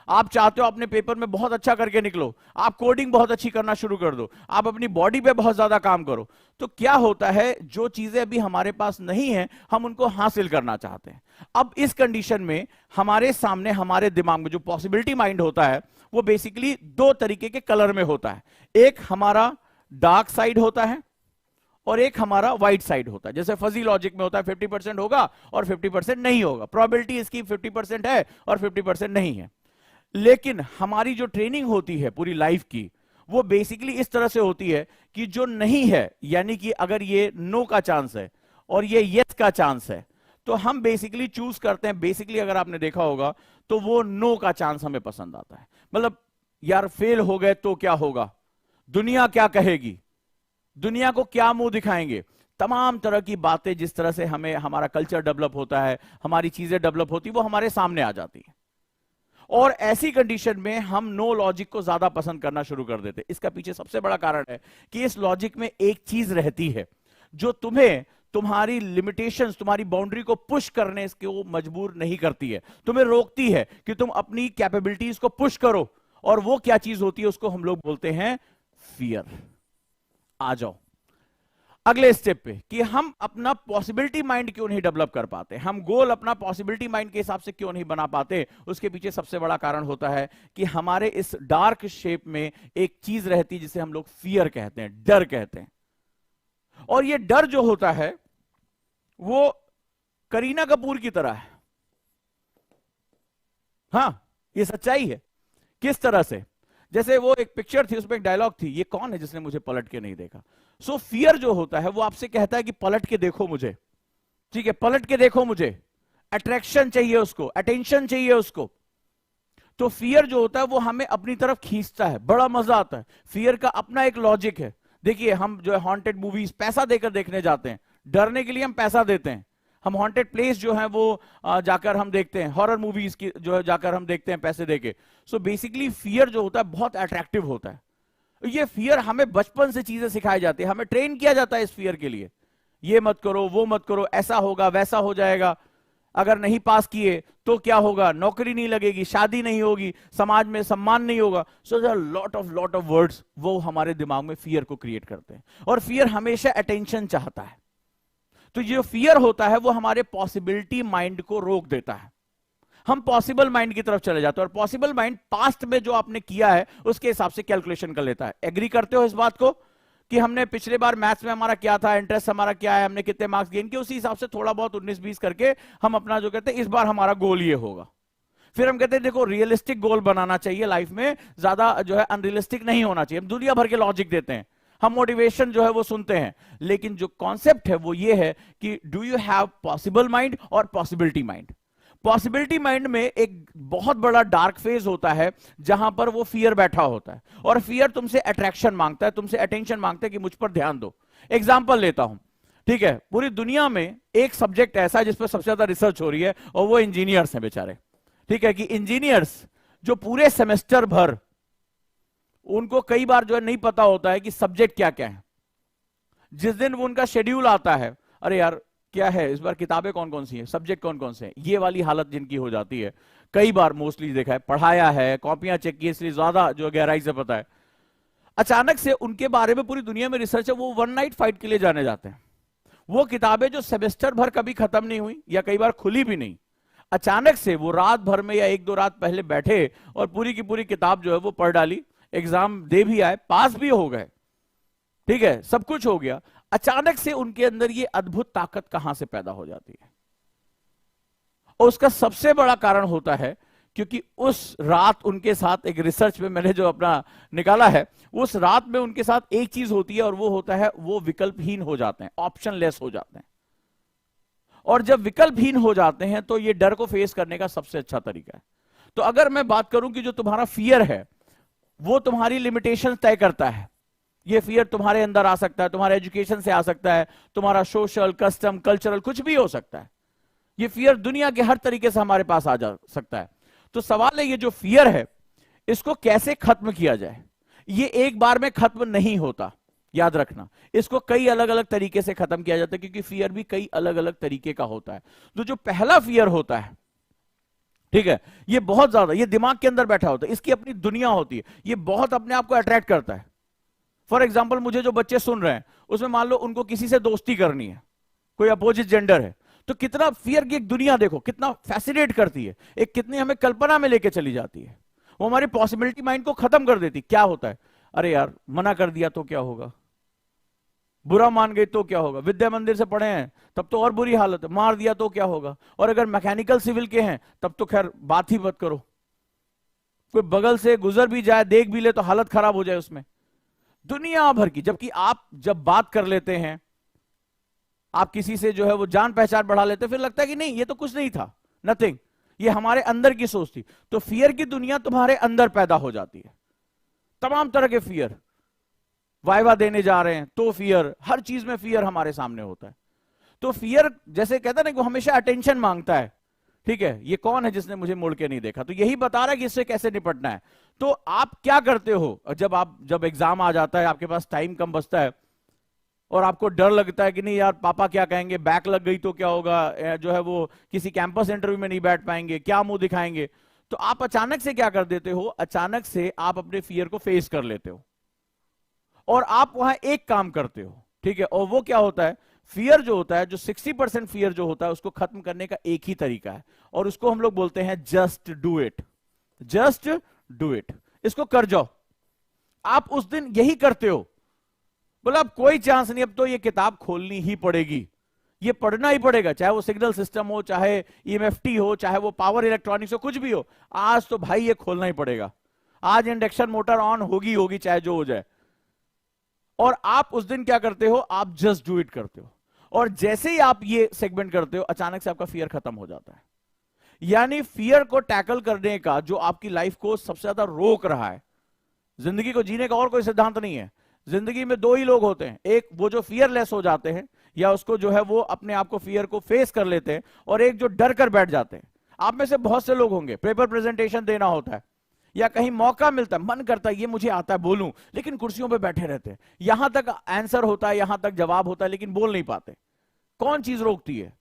आप चाहते हो अपने पेपर में बहुत अच्छा करके निकलो, आप कोडिंग बहुत अच्छी करना शुरू कर दो, आप अपनी बॉडी पे बहुत ज्यादा काम करो, तो क्या होता है, जो चीजें अभी हमारे पास नहीं है हम उनको हासिल करना चाहते हैं। अब इस कंडीशन में हमारे सामने, हमारे दिमाग में जो पॉसिबिलिटी माइंड होता है वो बेसिकली दो तरीके के कलर में होता है, एक हमारा डार्क साइड होता है और एक हमारा व्हाइट साइड होता है। जैसे फजी लॉजिक में होता है 50% होगा और 50% नहीं होगा, प्रोबेबिलिटी इसकी 50% है और 50% नहीं है। लेकिन हमारी जो ट्रेनिंग होती है पूरी लाइफ की, वो बेसिकली इस तरह से होती है कि जो नहीं है, यानी कि अगर ये नो का चांस है और ये यस का चांस है, तो हम बेसिकली चूज करते हैं, बेसिकली अगर आपने देखा होगा तो वो नो का चांस हमें पसंद आता है। मतलब यार फेल हो गए तो क्या होगा, दुनिया क्या कहेगी, दुनिया को क्या मुंह दिखाएंगे, तमाम तरह की बातें, जिस तरह से हमें हमारा कल्चर डेवलप होता है, हमारी चीजें डेवलप होती, वो हमारे सामने आ जाती है। और ऐसी कंडीशन में हम नो लॉजिक को ज्यादा पसंद करना शुरू कर देते। इसका पीछे सबसे बड़ा कारण है कि इस लॉजिक में एक चीज रहती है जो तुम्हें तुम्हारी लिमिटेशंस, तुम्हारी बाउंड्री को पुश करने को मजबूर नहीं करती है, तुम्हें रोकती है कि तुम अपनी कैपेबिलिटीज को पुश करो। और वो क्या चीज होती है, उसको हम लोग बोलते हैं फियर। आ जाओ अगले स्टेप पे कि हम अपना पॉसिबिलिटी माइंड क्यों नहीं डेवलप कर पाते, हम गोल अपना पॉसिबिलिटी माइंड के हिसाब से क्यों नहीं बना पाते। उसके पीछे सबसे बड़ा कारण होता है कि हमारे इस डार्क शेप में एक चीज रहती है जिसे हम लोग फियर कहते हैं, डर कहते हैं। और ये डर जो होता है वो करीना कपूर की तरह है। हां, ये सच्चाई है। किस तरह से? जैसे वो एक पिक्चर थी, उसमें एक डायलॉग थी, ये कौन है जिसने मुझे पलट के नहीं देखा। सो फियर जो होता है वो आपसे कहता है कि पलट के देखो मुझे, ठीक है, पलट के देखो मुझे, अट्रैक्शन चाहिए उसको, अटेंशन चाहिए उसको। तो फियर जो होता है वो हमें अपनी तरफ खींचता है, बड़ा मजा आता है। फियर का अपना एक लॉजिक है। देखिए हम जो है हॉन्टेड मूवीज पैसा देकर देखने जाते हैं, डरने के लिए हम पैसा देते हैं। हम हॉन्टेड प्लेस जो है वो जाकर हम देखते हैं, हॉरर मूवीज की जो है जाकर हम देखते हैं पैसे देके। सो बेसिकली फियर जो होता है बहुत अट्रैक्टिव होता है। ये फियर हमें बचपन से चीजें सिखाई जाती है, हमें ट्रेन किया जाता है इस फियर के लिए, ये मत करो, वो मत करो, ऐसा होगा, वैसा हो जाएगा, अगर नहीं पास किए तो क्या होगा, नौकरी नहीं लगेगी, शादी नहीं होगी, समाज में सम्मान नहीं होगा। सो लॉट ऑफ वर्ड्स वो हमारे दिमाग में फियर को क्रिएट करते हैं। और फियर हमेशा अटेंशन चाहता है। तो जो फियर होता है वो हमारे पॉसिबिलिटी माइंड को रोक देता है, हम पॉसिबल माइंड की तरफ चले जाते हैं। और पॉसिबल माइंड पास्ट में जो आपने किया है उसके हिसाब से कैलकुलेशन कर लेता है। एग्री करते हो इस बात को कि हमने पिछले बार मैथ्स में हमारा क्या था, इंटरेस्ट हमारा क्या है, हमने कितने मार्क्स गेन किए, उसी हिसाब से थोड़ा बहुत 19-20 करके हम अपना जो कहते हैं इस बार हमारा गोल ये होगा। फिर हम कहते हैं देखो रियलिस्टिक गोल बनाना चाहिए लाइफ में, ज्यादा जो है अनरियलिस्टिक नहीं होना चाहिए। हम दुनिया भर के लॉजिक देते हैं, हम मोटिवेशन जो है वो सुनते हैं, लेकिन जो कॉन्सेप्ट है वो ये है कि do you have possible mind और पॉसिबिलिटी माइंड। पॉसिबिलिटी माइंड में एक बहुत बड़ा डार्क फेज होता है जहां पर वो फियर बैठा होता है, और फियर तुमसे अट्रैक्शन मांगता है, तुमसे अटेंशन मांगता है कि मुझ पर ध्यान दो। एग्जांपल लेता हूं, ठीक है, पूरी दुनिया में एक सब्जेक्ट ऐसा है जिस पर सबसे ज्यादा रिसर्च हो रही है और वो इंजीनियर्स हैं बेचारे, ठीक है, कि इंजीनियर्स जो पूरे सेमेस्टर भर उनको कई बार जो है नहीं पता होता है कि सब्जेक्ट क्या क्या है। जिस दिन वो उनका शेड्यूल आता है, अरे यार क्या है इस बार, किताबें कौन कौन सी हैं, सब्जेक्ट कौन कौन से हैं, ये वाली हालत जिनकी हो जाती है। कई बार मोस्टली देखा है, पढ़ाया है, कॉपियां चेक की, इसलिए ज्यादा जो गहराई से पता है। अचानक से उनके बारे में पूरी दुनिया में रिसर्च है, वो वन नाइट फाइट के लिए जाने जाते हैं। वो किताबें जो सेमेस्टर भर कभी खत्म नहीं हुई या कई बार खुली भी नहीं, अचानक से वो रात भर में या एक दो रात पहले बैठे और पूरी की पूरी किताब जो है वो पढ़ डाली, एग्जाम दे भी आए, पास भी हो गए, ठीक है, सब कुछ हो गया। अचानक से उनके अंदर ये अद्भुत ताकत कहां से पैदा हो जाती है? और उसका सबसे बड़ा कारण होता है क्योंकि उस रात उनके साथ, एक रिसर्च में मैंने जो अपना निकाला है, उस रात में उनके साथ एक चीज होती है और वो होता है वो विकल्पहीन हो जाते हैं, ऑप्शन लेस हो जाते हैं। और जब विकल्पहीन हो जाते हैं तो ये डर को फेस करने का सबसे अच्छा तरीका है। तो अगर मैं बात करूं कि जो तुम्हारा फियर है वो तुम्हारी लिमिटेशन तय करता है, ये फियर तुम्हारे अंदर आ सकता है, तुम्हारे एजुकेशन से आ सकता है, तुम्हारा सोशल, कस्टम, कल्चरल, कुछ भी हो सकता है। ये फियर दुनिया के हर तरीके से हमारे पास आ जा सकता है। तो सवाल है ये जो फियर है इसको कैसे खत्म किया जाए। ये एक बार में खत्म नहीं होता, याद रखना, इसको कई अलग अलग तरीके से खत्म किया जाता है, क्योंकि फियर भी कई अलग अलग तरीके का होता है। तो जो पहला फियर होता है, ठीक है, ये बहुत ज्यादा, ये दिमाग के अंदर बैठा होता है, इसकी अपनी दुनिया होती है, ये बहुत अपने आप को अट्रैक्ट करता है। फॉर एग्जाम्पल, मुझे जो बच्चे सुन रहे हैं उसमें मान लो उनको किसी से दोस्ती करनी है, कोई अपोजिट जेंडर है, तो कितना फियर की एक दुनिया देखो, कितना फैसिनेट करती है, एक कितनी हमें कल्पना में लेके चली जाती है। वो हमारी पॉसिबिलिटी माइंड को खत्म कर देती। क्या होता है, अरे यार मना कर दिया तो क्या होगा, बुरा मान गई तो क्या होगा, विद्या मंदिर से पढ़े हैं तब तो और बुरी हालत है, मार दिया तो क्या होगा, और अगर मैकेनिकल सिविल के हैं तब तो खैर बात ही मत करो, कोई बगल से गुजर भी जाए, देख भी ले तो हालत खराब हो जाए उसमें, दुनिया भर की। जबकि आप जब बात कर लेते हैं, आप किसी से जो है वो जान पहचान बढ़ा लेते हैं, फिर लगता है कि नहीं ये तो कुछ नहीं था, नथिंग, ये हमारे अंदर की सोच थी। तो फियर की दुनिया तुम्हारे अंदर पैदा हो जाती है, तमाम तरह के फियर, वाइवा देने जा रहे हैं तो फियर, हर चीज में फियर हमारे सामने होता है। तो फियर जैसे कहता है ना, वो हमेशा अटेंशन मांगता है, ठीक है, ये कौन है जिसने मुझे मुड़ के नहीं देखा, तो यही बता रहा है कि इससे कैसे निपटना है। तो आप क्या करते हो जब एग्जाम आ जाता है, आपके पास टाइम कम बचता है और आपको डर लगता है कि नहीं यार पापा क्या कहेंगे, बैक लग गई तो क्या होगा, जो है वो किसी कैंपस इंटरव्यू में नहीं बैठ पाएंगे, क्या मुंह दिखाएंगे, तो आप अचानक से क्या कर देते हो, अचानक से आप अपने फियर को फेस कर लेते हो और आप वहां एक काम करते हो, ठीक है। और वो क्या होता है, फियर जो होता है, जो 60% फियर जो होता है, उसको खत्म करने का एक ही तरीका है और उसको हम लोग बोलते हैं just do it, just do it. इसको कर जाओ। आप उस दिन यही करते हो, बोला अब कोई चांस नहीं, अब तो ये किताब खोलनी ही पड़ेगी, ये पढ़ना ही पड़ेगा, चाहे वो सिग्नल सिस्टम हो, चाहे ईएमएफटी हो, चाहे वो पावर इलेक्ट्रॉनिक्स हो, कुछ भी हो, आज तो भाई ये खोलना ही पड़ेगा, आज इंडक्शन मोटर ऑन होगी होगी चाहे जो हो जाए। और आप उस दिन क्या करते हो, आप जस्ट डू इट करते हो, और जैसे ही आप ये सेगमेंट करते हो अचानक से आपका फियर खत्म हो जाता है। यानी फियर को टैकल करने का जो आपकी लाइफ को सबसे ज्यादा रोक रहा है, जिंदगी को जीने का और कोई सिद्धांत नहीं है। जिंदगी में दो ही लोग होते हैं, एक वो जो फियरलेस हो जाते हैं या उसको जो है वो अपने आप को फियर को फेस कर लेते हैं, और एक जो डर कर बैठ जाते हैं। आप में से बहुत से लोग होंगे, पेपर प्रेजेंटेशन देना होता है या कहीं मौका मिलता है, मन करता है ये मुझे आता है बोलूं, लेकिन कुर्सियों पे बैठे रहते हैं, यहां तक आंसर होता है, यहां तक जवाब होता है, लेकिन बोल नहीं पाते। कौन चीज रोकती है?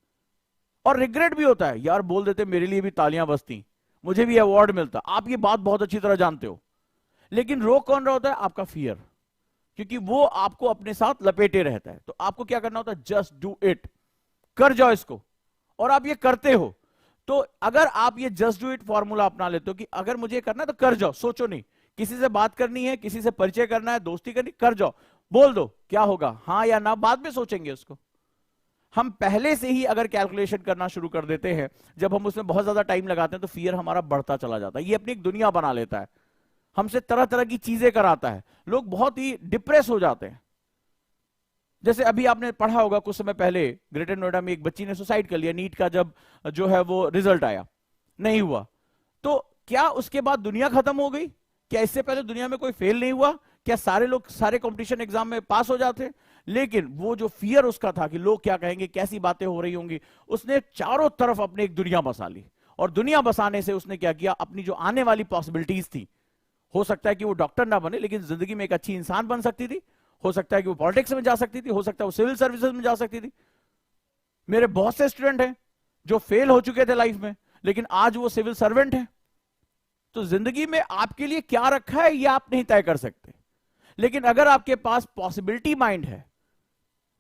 और रिग्रेट भी होता है, यार बोल देते मेरे लिए भी तालियां बजती, मुझे भी अवार्ड मिलता। आप ये बात बहुत अच्छी तरह जानते हो, लेकिन रोक कौन रहा होता है? आपका फियर, क्योंकि वो आपको अपने साथ लपेटे रहता है। तो आपको क्या करना होता है? जस्ट डू इट, कर जाओ इसको। और आप ये करते हो, तो अगर आप ये जस्ट डू इट फॉर्मूला अपना लेते हो कि अगर मुझे करना है तो कर जाओ, सोचो नहीं, किसी से बात करनी है, किसी से परिचय करना है, दोस्ती करनी, कर जाओ, बोल दो, क्या होगा, हाँ या ना बाद में सोचेंगे उसको। हम पहले से ही अगर कैलकुलेशन करना शुरू कर देते हैं, जब हम उसमें बहुत ज्यादा टाइम लगाते हैं तो फियर हमारा बढ़ता चला जाता है, ये अपनी एक दुनिया बना लेता है, हमसे तरह तरह की चीजें कराता है, लोग बहुत ही डिप्रेस हो जाते हैं। जैसे अभी आपने पढ़ा होगा कुछ समय पहले ग्रेटर नोएडा में एक बच्ची ने सुसाइड कर लिया, नीट का जब जो है वो रिजल्ट आया, नहीं हुआ। तो क्या उसके बाद दुनिया खत्म हो गई? क्या इससे पहले दुनिया में कोई फेल नहीं हुआ? क्या सारे लोग सारे कंपटीशन एग्जाम में पास हो जाते? लेकिन वो जो फियर उसका था कि लोग क्या कहेंगे, कैसी बातें हो रही होंगी, उसने चारों तरफ अपनी एक दुनिया बसा ली और दुनिया बसाने से उसने क्या किया, अपनी जो आने वाली पॉसिबिलिटीज थी, हो सकता है कि वो डॉक्टर ना बने लेकिन जिंदगी में एक अच्छी इंसान बन सकती थी, हो सकता है कि वो पॉलिटिक्स में जा सकती थी, हो सकता है वो सिविल सर्विसेज में जा सकती थी। मेरे बहुत से स्टूडेंट हैं जो फेल हो चुके थे लाइफ में, लेकिन आज वो सिविल सर्वेंट है। तो जिंदगी में आपके लिए क्या रखा है ये आप नहीं तय कर सकते, लेकिन अगर आपके पास पॉसिबिलिटी माइंड है,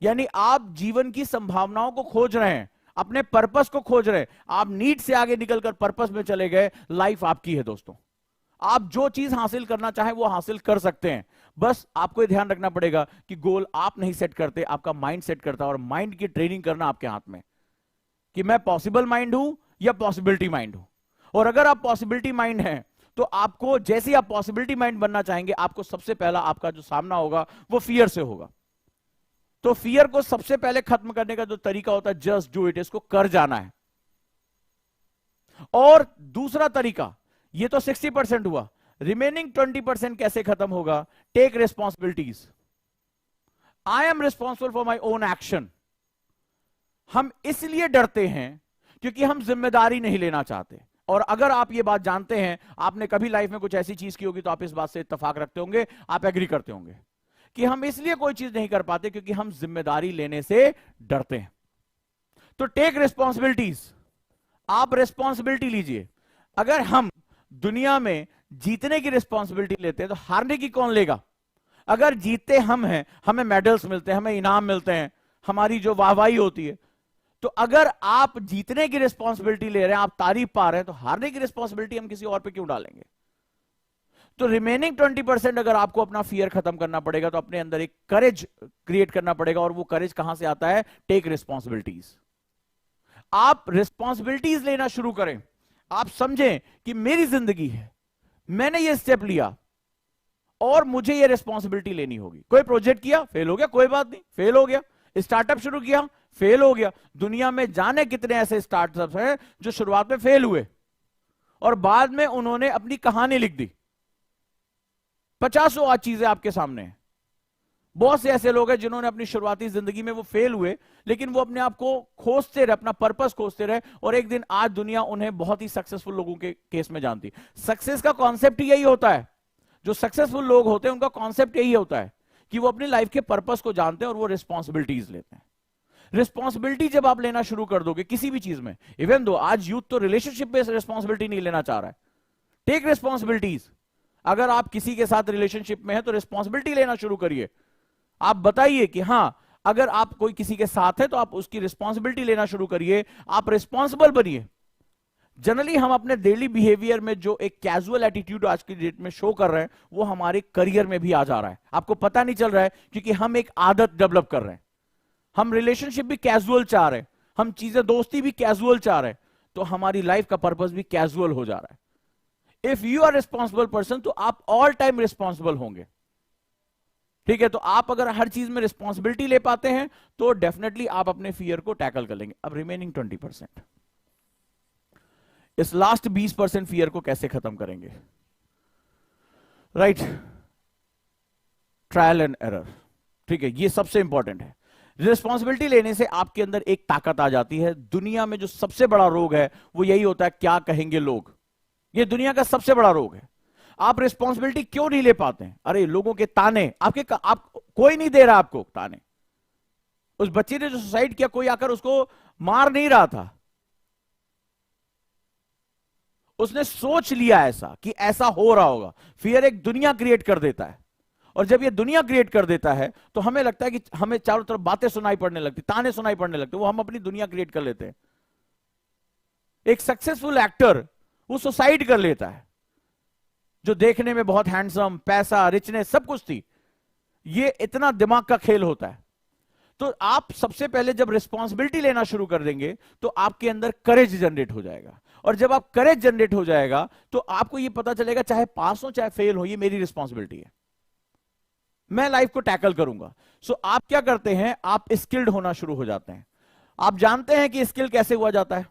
यानी आप जीवन की संभावनाओं को खोज रहे हैं, अपने पर्पस को खोज रहे हैं, आप नीड से आगे निकलकर पर्पस में चले गए, लाइफ आपकी है दोस्तों। आप जो चीज हासिल करना चाहें वो हासिल कर सकते हैं। बस आपको ध्यान रखना पड़ेगा कि गोल आप नहीं सेट करते, आपका माइंड सेट करता है, और माइंड की ट्रेनिंग करना आपके हाथ में, कि मैं पॉसिबल माइंड हूं या पॉसिबिलिटी माइंड हूं। और अगर आप पॉसिबिलिटी माइंड हैं तो आपको, जैसे ही आप पॉसिबिलिटी माइंड बनना चाहेंगे, आपको सबसे पहला आपका जो सामना होगा वो फियर से होगा। तो फियर को सबसे पहले खत्म करने का जो तरीका होता है, जस्ट डू इट, इसको कर जाना है। और दूसरा तरीका, ये तो 60% हुआ, रिमेनिंग 20% कैसे खत्म होगा, take responsibilities. I am responsible for my own action. हम इसलिए डरते हैं क्योंकि हम जिम्मेदारी नहीं लेना चाहते। और अगर आप ये बात जानते हैं, आपने कभी लाइफ में कुछ ऐसी चीज की होगी तो आप इस बात से इत्तेफाक रखते होंगे, आप एग्री करते होंगे कि हम इसलिए कोई चीज नहीं कर पाते क्योंकि हम जिम्मेदारी लेने से डरते हैं। तो टेक रिस्पॉन्सिबिलिटीज, आप रिस्पॉन्सिबिलिटी लीजिए। अगर हम दुनिया में जीतने की रिस्पॉन्सिबिलिटी लेते हैं तो हारने की कौन लेगा? अगर जीतते हम हैं, हमें मेडल्स मिलते हैं, हमें इनाम मिलते हैं, हमारी जो वाहवाही होती है। तो अगर आप जीतने की रिस्पॉन्सिबिलिटी ले रहे हैं, आप तारीफ पा रहे हैं, तो हारने की रिस्पॉन्सिबिलिटी हम किसी और पे क्यों डालेंगे? तो रिमेनिंग 20% अगर आपको अपना फियर खत्म करना पड़ेगा तो अपने अंदर एक करेज क्रिएट करना पड़ेगा। और वो करेज कहां से आता है? Take responsibilities. आप रिस्पॉन्सिबिलिटीज लेना शुरू करें। आप समझें कि मेरी जिंदगी है, मैंने ये स्टेप लिया और मुझे ये रिस्पॉन्सिबिलिटी लेनी होगी। कोई प्रोजेक्ट किया, फेल हो गया, कोई बात नहीं, फेल हो गया। स्टार्टअप शुरू किया, फेल हो गया। दुनिया में जाने कितने ऐसे स्टार्टअप्स हैं जो शुरुआत में फेल हुए और बाद में उन्होंने अपनी कहानी लिख दी। 50 चीजें आपके सामने हैं। बहुत से ऐसे लोग हैं जिन्होंने अपनी शुरुआती जिंदगी में वो फेल हुए, लेकिन वो अपने आप को खोजते रहे, अपना पर्पस खोजते रहे, और एक दिन आज दुनिया उन्हें बहुत ही सक्सेसफुल लोगों के केस में जानती। सक्सेस का कॉन्सेप्ट यही होता है। जो सक्सेसफुल लोग होते हैं उनका कॉन्सेप्ट यही होता है कि वो अपनी लाइफ के पर्पस को जानते हैं और वो रिस्पॉन्सिबिलिटीज लेते हैं। रिस्पॉन्सिबिलिटी जब आप लेना शुरू कर दोगे किसी भी चीज में, इवन दो आज यूथ तो रिलेशनशिप में रिस्पॉन्सिबिलिटी नहीं लेना चाह रहा है, टेक रिस्पॉन्सिबिलिटीज। अगर आप किसी के साथ रिलेशनशिप में है तो रिस्पॉन्सिबिलिटी लेना शुरू करिए। आप बताइए कि हां, अगर आप कोई किसी के साथ है तो आप उसकी रिस्पॉन्सिबिलिटी लेना शुरू करिए, आप रिस्पॉन्सिबल बनिए। जनरली हम अपने डेली बिहेवियर में जो एक कैजुअल एटीट्यूड आज की डेट में शो कर रहे हैं वो हमारे करियर में भी आ जा रहा है। आपको पता नहीं चल रहा है क्योंकि हम एक आदत डेवलप कर रहे हैं। हम रिलेशनशिप भी कैजुअल चाह रहे हैं, हम चीजें दोस्ती भी कैजुअल चाह रहे हैं, तो हमारी लाइफ का पर्पस भी कैजुअल हो जा रहा है। If you are responsible person तो आप ऑल टाइम रिस्पॉन्सिबल होंगे। ठीक है, तो आप अगर हर चीज में रिस्पॉन्सिबिलिटी ले पाते हैं तो डेफिनेटली आप अपने फियर को टैकल कर लेंगे। अब रिमेनिंग 20%, इस लास्ट 20% फियर को कैसे खत्म करेंगे? Right, trial and error. ठीक है, ये सबसे इंपॉर्टेंट है। रिस्पॉन्सिबिलिटी लेने से आपके अंदर एक ताकत आ जाती है। दुनिया में जो सबसे बड़ा रोग है वो यही होता है, क्या कहेंगे लोग। ये दुनिया का सबसे बड़ा रोग है। आप रिस्पॉन्सिबिलिटी क्यों नहीं ले पाते हैं? अरे लोगों के ताने, आप कोई नहीं दे रहा आपको ताने। उस बच्चे ने जो सुसाइड किया, कोई आकर उसको मार नहीं रहा था, उसने सोच लिया ऐसा कि ऐसा हो रहा होगा। फियर एक दुनिया क्रिएट कर देता है, और जब ये दुनिया क्रिएट कर देता है तो हमें लगता है कि हमें चारों तरफ बातें सुनाई पड़ने लगती, ताने सुनाई पड़ने लगते, वो हम अपनी दुनिया क्रिएट कर लेते हैं। एक सक्सेसफुल एक्टर वो सुसाइड कर लेता है, जो देखने में बहुत हैंडसम, पैसा, रिचनेस सब कुछ थी। ये इतना दिमाग का खेल होता है। तो आप सबसे पहले जब रिस्पॉन्सिबिलिटी लेना शुरू कर देंगे तो आपके अंदर करेज जनरेट हो जाएगा, और जब आप करेज जनरेट हो जाएगा तो आपको यह पता चलेगा चाहे पास हो चाहे फेल हो, ये मेरी रिस्पॉन्सिबिलिटी है, मैं लाइफ को टैकल करूंगा। सो आप क्या करते हैं, आप स्किल्ड होना शुरू हो जाते हैं। आप जानते हैं कि स्किल कैसे हुआ जाता है?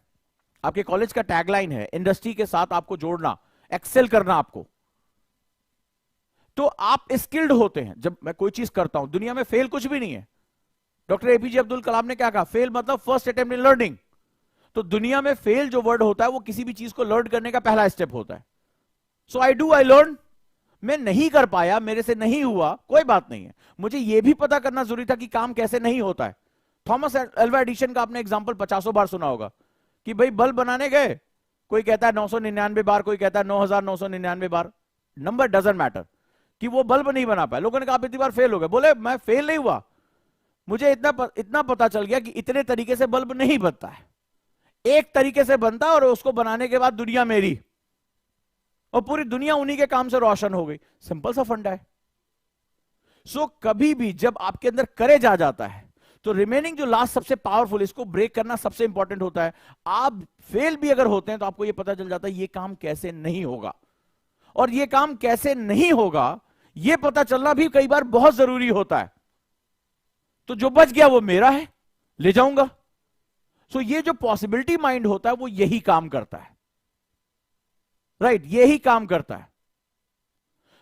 आपके कॉलेज का टैगलाइन है, इंडस्ट्री के साथ आपको जोड़ना, एक्सेल करना आपको। तो आप स्किल्ड होते हैं। जब मैं कोई चीज करता हूं, दुनिया में फेल कुछ भी नहीं है। डॉक्टर एपीजे अब्दुल कलाम ने क्या कहा? फेल मतलब फर्स्ट अटेम्प्ट इन लर्निंग। तो दुनिया में फेल जो वर्ड होता है वो किसी भी चीज को लर्न करने का पहला स्टेप होता है. सो आई लर्न. मैं नहीं कर पाया, मेरे से नहीं हुआ, कोई बात नहीं है. मुझे यह भी पता करना जरूरी था कि काम कैसे नहीं होता है. थॉमस अल्वा एडिशन का आपने एग्जांपल 50 बार सुना होगा कि भाई बल्ब बनाने गए, कोई कहता है 999 बार, कोई कहता है 9999 बार. Number doesn't matter. कि वो बल्ब नहीं बना पाया. लोगों ने कहा आप इतनी बार फेल हो गए. बोले मैं फेल नहीं हुआ, मुझे इतना पता चल गया कि इतने तरीके से बल्ब नहीं बनता है, एक तरीके से बनता है और उसको बनाने के बाद दुनिया मेरी और पूरी दुनिया उन्हीं के काम से रोशन हो गई. सिंपल सा फंडा है. सो कभी भी जब आपके अंदर करेज आ जाता है तो रिमेनिंग जो लास्ट सबसे पावरफुल, इसको ब्रेक करना सबसे इंपॉर्टेंट होता है. आप फेल भी अगर होते हैं तो आपको यह पता चल जाता है ये काम कैसे नहीं होगा, और ये काम कैसे नहीं होगा यह पता चलना भी कई बार बहुत जरूरी होता है. तो जो बच गया वो मेरा है, ले जाऊंगा. सो ये जो पॉसिबिलिटी माइंड होता है वो यही काम करता है. राइट, यही काम करता है.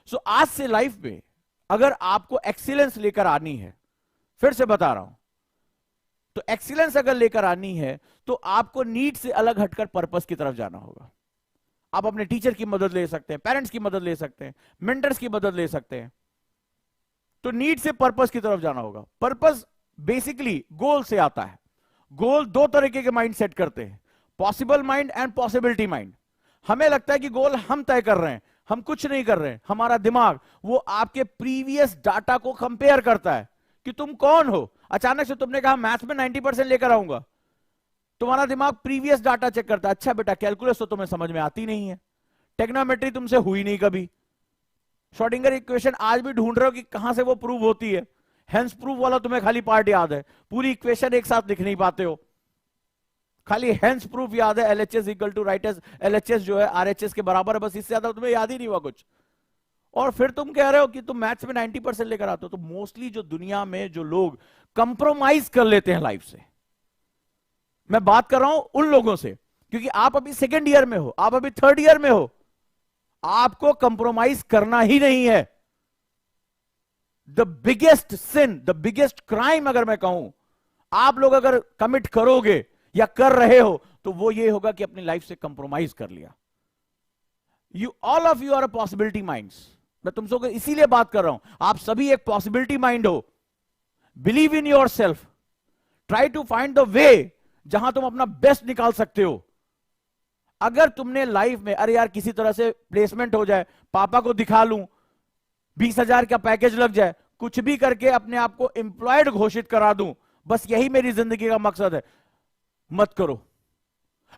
सो आज से लाइफ में अगर आपको एक्सीलेंस लेकर आनी है, फिर से बता रहा हूं, तो एक्सीलेंस अगर लेकर आनी है तो आपको नीड से अलग हटकर पर्पस की तरफ जाना होगा. आप अपने टीचर की मदद ले सकते हैं, पेरेंट्स की मदद ले सकते हैं, मेंटर्स की मदद ले सकते हैं. तो नीड से पर्पस की तरफ जाना होगा. पर्पस बेसिकली गोल से आता है. गोल दो तरीके के माइंड सेट करते हैं, possible mind and possibility mind. हमें लगता है कि गोल हम तय कर रहे हैं, हम कुछ नहीं कर रहे हैं. हमारा दिमाग वो आपके प्रीवियस डाटा को कंपेयर करता है कि तुम कौन हो. अचानक से तुमने कहा मैथ्स में 90% लेकर आऊंगा, तुम्हारा दिमाग प्रीवियस डाटा चेक करता है. अच्छा बेटा, कैलकुलस तो तुम्हें समझ में आती नहीं है, टेक्नोमेट्री तुमसे हुई नहीं कभी, श्रोडिंगर इक्वेशन आज भी ढूंढ रहे हो कि कहां से वो प्रूव होती है. हेंस प्रूफ वाला तुम्हें खाली पार्ट याद है, पूरी इक्वेशन एक साथ लिख नहीं पाते हो. खाली हेंस प्रूफ याद है, LHS equal to right as LHS जो है आरएचएस के बराबर है, बस इससे ज्यादा तुम्हें याद ही नहीं हुआ कुछ. और फिर तुम कह रहे हो कि तुम मैथ्स में 90% लेकर आते हो. तो मोस्टली जो दुनिया में जो लोग कंप्रोमाइज कर लेते हैं लाइफ से, मैं बात कर रहा हूं उन लोगों से, क्योंकि आप अभी सेकेंड ईयर में हो, आप अभी थर्ड ईयर में हो, आपको कंप्रोमाइज करना ही नहीं है. The biggest sin, the biggest crime अगर मैं कहूं, आप लोग अगर कमिट करोगे या कर रहे हो तो वो ये होगा कि अपनी लाइफ से कंप्रोमाइज कर लिया. You all of you are a possibility minds. मैं तुमसे इसीलिए बात कर रहा हूं, आप सभी एक पॉसिबिलिटी माइंड हो. Believe in yourself, try to find the way जहां तुम अपना बेस्ट निकाल सकते हो. अगर तुमने लाइफ में अरे यार किसी तरह से प्लेसमेंट हो जाए, पापा को दिखा लूं, 20,000 का पैकेज लग जाए, कुछ भी करके अपने आप को एम्प्लॉयड घोषित करा दूं, बस यही मेरी जिंदगी का मकसद है, मत करो.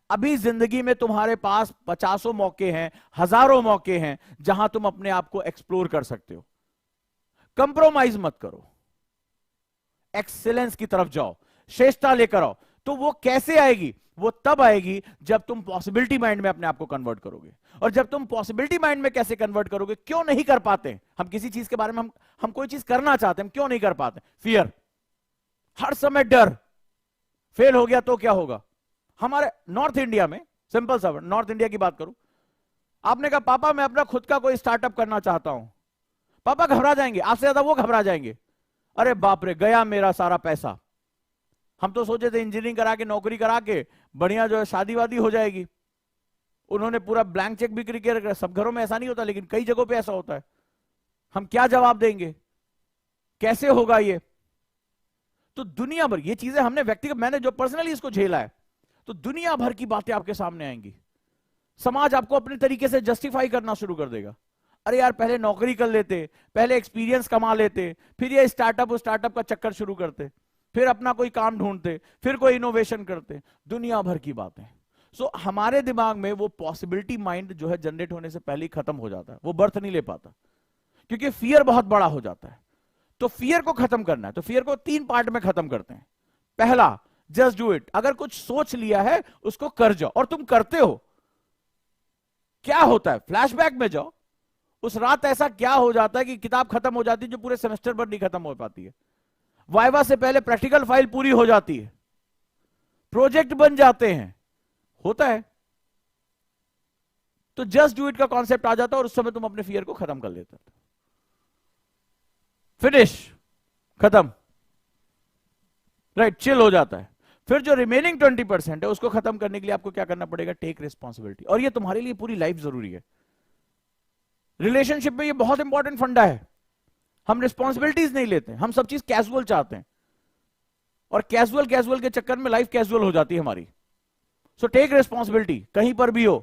अभी जिंदगी में तुम्हारे पास 50 मौके हैं, हजारों मौके हैं जहां तुम अपने आप को एक्सप्लोर कर सकते हो. कंप्रोमाइज मत करो, एक्सीलेंस की तरफ जाओ, श्रेष्ठता लेकर आओ. तो वो कैसे आएगी? वो तब आएगी जब तुम पॉसिबिलिटी माइंड में अपने आप को कन्वर्ट करोगे. और जब तुम पॉसिबिलिटी माइंड में कैसे कन्वर्ट करोगे? क्यों नहीं कर पाते हम किसी चीज के बारे में, हम कोई चीज करना चाहते हैं, हम क्यों नहीं कर पाते? फियर, हर समय डर, फेल हो गया तो क्या होगा. हमारे नॉर्थ इंडिया में, सिंपल सा, नॉर्थ इंडिया की बात करूं, आपने कहा पापा मैं अपना खुद का कोई स्टार्टअप करना चाहता हूं, पापा घबरा जाएंगे, आपसे ज्यादा वो घबरा जाएंगे. अरे बाप रे, गया मेरा सारा पैसा. हम तो सोचे थे इंजीनियरिंग करा के, नौकरी करा के बढ़िया जो है शादी वादी हो जाएगी. उन्होंने पूरा ब्लैंक चेक बिक्री किया. सब घरों में ऐसा नहीं होता, लेकिन कई जगहों पे ऐसा होता है. हम क्या जवाब देंगे, कैसे होगा ये? तो दुनिया भर ये चीजें हमने व्यक्तिगत, मैंने जो पर्सनली इसको झेला है, तो दुनिया भर की बातें आपके सामने आएंगी. समाज आपको अपने तरीके से जस्टिफाई करना शुरू कर देगा. अरे यार पहले नौकरी कर लेते, पहले एक्सपीरियंस कमा लेते, फिर ये स्टार्टअप का चक्कर शुरू करते, फिर अपना कोई काम ढूंढते, फिर कोई इनोवेशन करते. दुनिया भर की बातें. सो हमारे दिमाग में वो पॉसिबिलिटी माइंड जो है जनरेट होने से पहले ही खत्म हो जाता है, वो बर्थ नहीं ले पाता, क्योंकि फियर बहुत बड़ा हो जाता है. तो फियर को खत्म करना है, तो फियर को 3 पार्ट में खत्म करते हैं. पहला, जस्ट डू इट. अगर कुछ सोच लिया है उसको कर जाओ, और तुम करते हो. क्या होता है, फ्लैशबैक में जाओ, उस रात ऐसा क्या हो जाता है कि किताब खत्म हो जाती है जो पूरे सेमेस्टर पर नहीं खत्म हो पाती है. वाइवा से पहले प्रैक्टिकल फाइल पूरी हो जाती है, प्रोजेक्ट बन जाते हैं, होता है. तो जस्ट डू इट का कॉन्सेप्ट आ जाता है और उस समय तुम अपने फियर को खत्म कर लेते हो. फिनिश, खत्म, राइट, चिल हो जाता है. फिर जो रिमेनिंग 20% है उसको खत्म करने के लिए आपको क्या करना पड़ेगा, टेक रिस्पॉन्सिबिलिटी। और ये तुम्हारे लिए पूरी लाइफ जरूरी है। रिलेशनशिप में ये बहुत इंपॉर्टेंट फंडा है। हम रिस्पॉन्सिबिलिटीज नहीं लेते, हम सब चीज कैजुअल चाहते हैं, और कैजुअल कैजुअल के चक्कर में लाइफ कैजुअल हो जाती है हमारी। सो टेक रिस्पॉन्सिबिलिटी, कहीं पर भी हो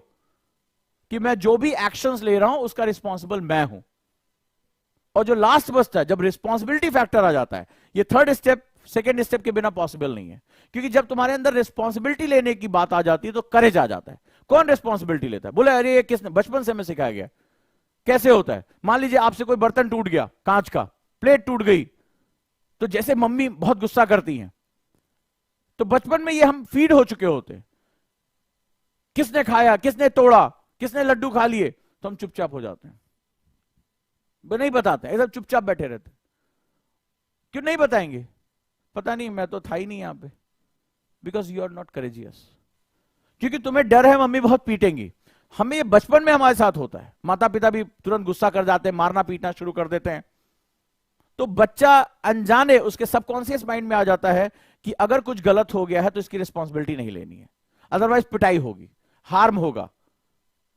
कि मैं जो भी एक्शंस ले रहा हूं उसका रिस्पॉन्सिबल मैं हूं। और जो लास्ट बचता है, जब रिस्पॉन्सिबिलिटी फैक्टर आ जाता है, ये थर्ड स्टेप सेकेंड स्टेप के बिना पॉसिबल नहीं है। क्योंकि जब तुम्हारे अंदर रिस्पॉन्सिबिलिटी लेने की बात आ जाती है तो करेज आ जाता है। कौन रिस्पॉन्सिबिलिटी लेता है, बोले अरे ये किसने, बचपन से हमें सिखाया गया। कैसे होता है, मान लीजिए आपसे कोई बर्तन टूट गया, कांच का प्लेट टूट गई, तो जैसे मम्मी बहुत गुस्सा करती हैं, तो बचपन में ये हम फीड हो चुके होते हैं। किसने खाया, किसने तोड़ा, किसने लड्डू खा लिए, तो हम चुपचाप हो जाते हैं, नहीं बताते, एकदम चुपचाप बैठे रहते। क्यों नहीं बताएंगे, पता नहीं मैं तो था ही नहीं यहां पे, because you are not courageous. क्योंकि तुम्हें डर है मम्मी बहुत पीटेंगी। हमें ये बचपन में हमारे साथ होता है, माता पिता भी तुरंत गुस्सा कर जाते हैं, मारना पीटना शुरू कर देते हैं। तो बच्चा अनजाने उसके सबकॉन्शियस माइंड में आ जाता है कि अगर कुछ गलत हो गया है तो इसकी रिस्पॉन्सिबिलिटी नहीं लेनी है, अदरवाइज पिटाई होगी, हार्म होगा,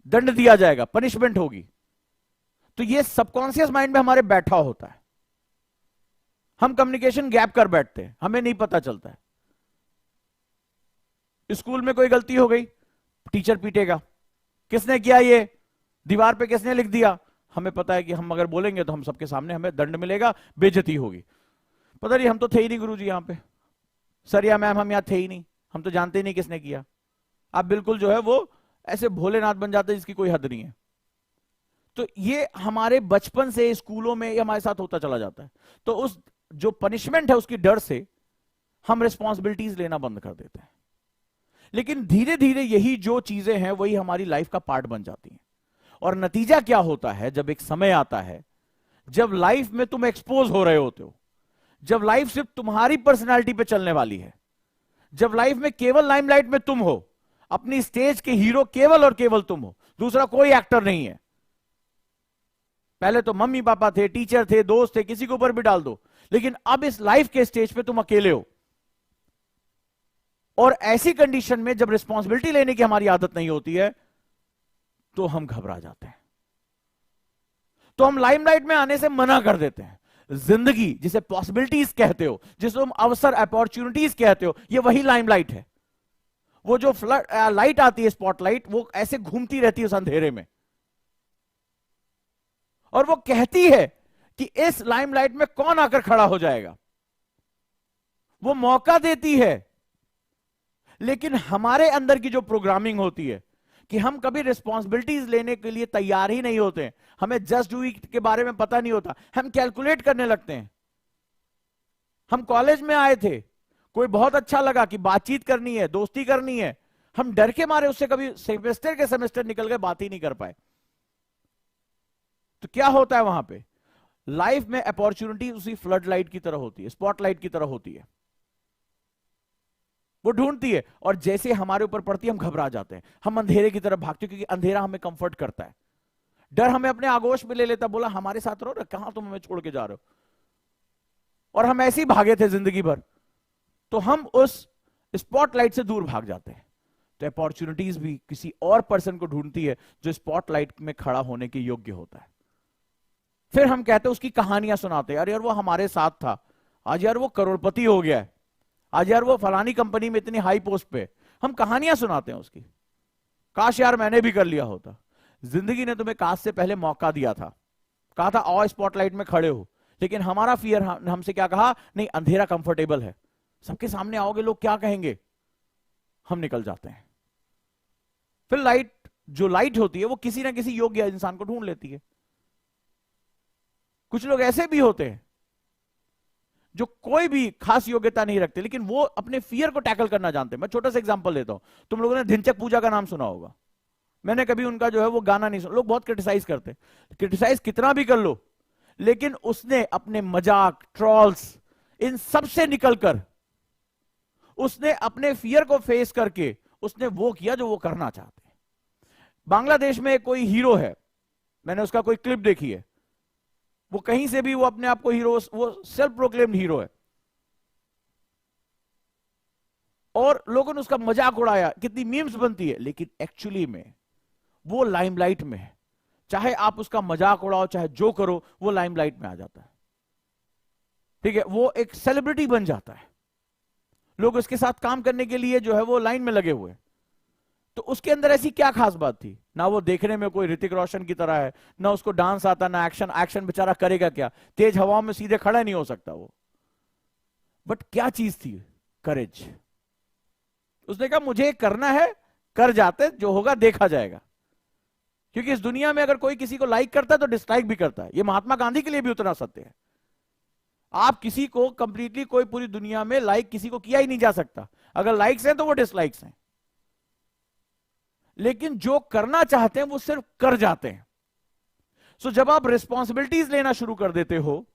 दंड दिया जाएगा, पनिशमेंट होगी। तो ये सबकॉन्शियस माइंड में हमारे बैठा होता है। हम कम्युनिकेशन गैप कर बैठते हैं, हमें नहीं पता चलता है। स्कूल में कोई गलती हो गई, टीचर पीटेगा, किसने किया ये, दीवार पे किसने लिख दिया, हमें पता है कि हम अगर बोलेंगे तो हम सबके सामने हमें दंड मिलेगा, बेइज्जती होगी। पता नहीं हम तो थे ही नहीं गुरुजी यहां पे, सर या मैम हम यहां थे ही नहीं, हम तो जानते ही नहीं किसने किया। आप बिल्कुल जो है वो ऐसे भोलेनाथ बन जाते हैं जिसकी कोई हद नहीं है। तो ये हमारे बचपन से स्कूलों में हमारे साथ होता चला जाता है। तो उस जो पनिशमेंट है उसकी डर से हम रिस्पॉन्सिबिलिटीज लेना बंद कर देते हैं। लेकिन धीरे धीरे यही जो चीजें हैं वही हमारी लाइफ का पार्ट बन जाती हैं। और नतीजा क्या होता है, जब एक समय आता है जब लाइफ में तुम एक्सपोज हो रहे होते हो, जब लाइफ सिर्फ तुम्हारी पर्सनालिटी पे चलने वाली है, जब लाइफ में केवल लाइमलाइट में तुम हो, अपनी स्टेज के हीरो केवल और केवल तुम हो, दूसरा कोई एक्टर नहीं है। पहले तो मम्मी पापा थे, टीचर थे, दोस्त थे, किसी के ऊपर भी डाल दो, लेकिन अब इस लाइफ के स्टेज पे तुम अकेले हो। और ऐसी कंडीशन में जब रिस्पॉन्सिबिलिटी लेने की हमारी आदत नहीं होती है तो हम घबरा जाते हैं, तो हम लाइमलाइट में आने से मना कर देते हैं। जिंदगी जिसे पॉसिबिलिटीज कहते हो, जिसे तुम अवसर अपॉर्चुनिटीज कहते हो, ये वही लाइमलाइट है। वो जो लाइट आती है, स्पॉटलाइट, वो ऐसे घूमती रहती है उस अंधेरे में, और वो कहती है कि इस लाइमलाइट में कौन आकर खड़ा हो जाएगा। वो मौका देती है, लेकिन हमारे अंदर की जो प्रोग्रामिंग होती है कि हम कभी रिस्पॉन्सिबिलिटीज लेने के लिए तैयार ही नहीं होते, हमें जस्ट डू इट के बारे में पता नहीं होता, हम कैलकुलेट करने लगते हैं। हम कॉलेज में आए थे, कोई बहुत अच्छा लगा कि बातचीत करनी है, दोस्ती करनी है, हम डर के मारे उससे कभी सेमेस्टर के सेमेस्टर निकल गए, बात ही नहीं कर पाए। तो क्या होता है वहां पे, लाइफ में अपॉर्चुनिटी उसी फ्लड लाइट की तरह होती है, स्पॉटलाइट की तरह होती है, वो ढूंढती है, और जैसे हमारे ऊपर पड़ती है हम घबरा जाते हैं, हम अंधेरे की तरफ भागते हैं, क्योंकि अंधेरा हमें कंफर्ट करता है। डर हमें अपने आगोश में ले लेता, बोला हमारे साथ रहो ना, कहां तुम हमें छोड़ के जा रहे हो। और हम ऐसे ही भागे थे जिंदगी भर, तो हम उस स्पॉटलाइट से दूर भाग जाते हैं। तो अपॉर्चुनिटीज भी किसी और पर्सन को ढूंढती है जो स्पॉटलाइट में खड़ा होने के योग्य होता है। फिर हम कहते हैं, उसकी कहानियां सुनाते हैं, अरे यार वो हमारे साथ था, आज यार वो करोड़पति हो गया है, आज यार वो फलानी कंपनी में इतनी हाई पोस्ट पे, हम कहानियां सुनाते हैं उसकी। काश यार मैंने भी कर लिया होता। जिंदगी ने तुम्हें काश से पहले मौका दिया था, कहा था आओ स्पॉटलाइट में खड़े हो, लेकिन हमारा फियर हमसे क्या कहा, नहीं अंधेरा कंफर्टेबल है, सबके सामने आओगे लोग क्या कहेंगे, हम निकल जाते हैं। फिर लाइट, जो लाइट होती है वो किसी ना किसी योग्य इंसान को ढूंढ लेती है। कुछ लोग ऐसे भी होते हैं जो कोई भी खास योग्यता नहीं रखते, लेकिन वो अपने फियर को टैकल करना जानते हैं। मैं छोटा सा एग्जांपल देता हूं, तुम लोगों ने धिनचक पूजा का नाम सुना होगा, मैंने कभी उनका जो है वो गाना नहीं सुना। लोग बहुत क्रिटिसाइज करते हैं, क्रिटिसाइज कितना भी कर लो, लेकिन उसने अपने मजाक, ट्रॉल्स, इन सब से निकलकर उसने अपने फियर को फेस करके उसने वो किया जो वो करना चाहते हैं। बांग्लादेश में कोई हीरो है, मैंने उसका कोई क्लिप देखी है, वो कहीं से भी वो अपने आप को हीरो, वो सेल्फ प्रोक्लेम्ड हीरो है। और लोगों ने उसका मजाक उड़ाया, कितनी मीम्स बनती है, लेकिन एक्चुअली में वो लाइमलाइट में है। चाहे आप उसका मजाक उड़ाओ, चाहे जो करो, वो लाइमलाइट में आ जाता है। ठीक है, वो एक सेलिब्रिटी बन जाता है, लोग उसके साथ काम करने के लिए जो है वो लाइन में लगे हुए। तो उसके अंदर ऐसी क्या खास बात थी? ना वो देखने में कोई ऋतिक रोशन की तरह है, ना उसको डांस आता, ना एक्शन। एक्शन बेचारा करेगा क्या, तेज हवाओं में सीधे खड़ा नहीं हो सकता वो। बट क्या चीज थी? करेज। उसने कहा मुझे करना है, कर जाते, जो होगा देखा जाएगा। क्योंकि इस दुनिया में अगर कोई किसी को लाइक करता है तो डिसलाइक भी करता है। ये महात्मा गांधी के लिए भी उतना सत्य है। आप किसी को कंप्लीटली, कोई पूरी दुनिया में लाइक किसी को किया ही नहीं जा सकता। अगर लाइक्स हैं तो वो डिसलाइक्स हैं, लेकिन जो करना चाहते हैं वो सिर्फ कर जाते हैं। सो जब आप रिस्पॉन्सिबिलिटीज लेना शुरू कर देते हो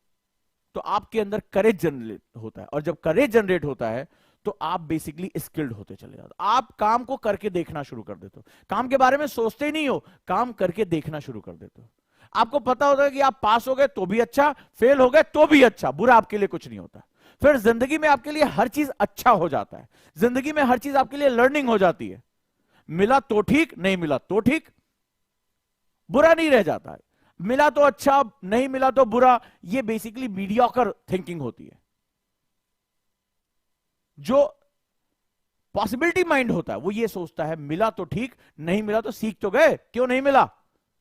तो आपके अंदर करेज जनरेट होता है, और जब करेज जनरेट होता है तो आप बेसिकली स्किल्ड होते चले जाते हो। आप काम को करके देखना शुरू कर देते हो, काम के बारे में सोचते ही नहीं हो, काम करके देखना शुरू कर देते हो। आपको पता होता है कि आप पास हो गए तो भी अच्छा, फेल हो गए तो भी अच्छा, बुरा आपके लिए कुछ नहीं होता। फिर जिंदगी में आपके लिए हर चीज अच्छा हो जाता है, जिंदगी में हर चीज आपके लिए लर्निंग हो जाती है। मिला तो ठीक, नहीं मिला तो ठीक, बुरा नहीं रह जाता है। मिला तो अच्छा, नहीं मिला तो बुरा, ये बेसिकली मीडियोकर थिंकिंग होती है। जो पॉसिबिलिटी माइंड होता है वो ये सोचता है मिला तो ठीक, नहीं मिला तो सीख तो गए, क्यों नहीं मिला,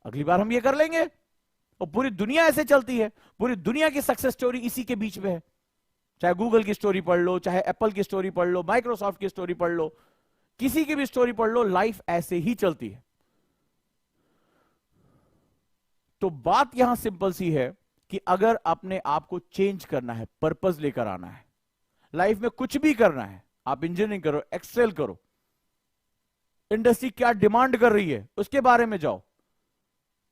अगली बार हम ये कर लेंगे। और पूरी दुनिया ऐसे चलती है, पूरी दुनिया की सक्सेस स्टोरी इसी के बीच में है। चाहे गूगल की स्टोरी पढ़ लो, चाहे एप्पल की स्टोरी पढ़ लो, माइक्रोसॉफ्ट की स्टोरी पढ़ लो, किसी की भी स्टोरी पढ़ लो, लाइफ ऐसे ही चलती है। तो बात यहां सिंपल सी है कि अगर अपने आप को चेंज करना है, पर्पस लेकर आना है, लाइफ में कुछ भी करना है, आप इंजीनियरिंग करो, एक्सेल करो, इंडस्ट्री क्या डिमांड कर रही है उसके बारे में जाओ,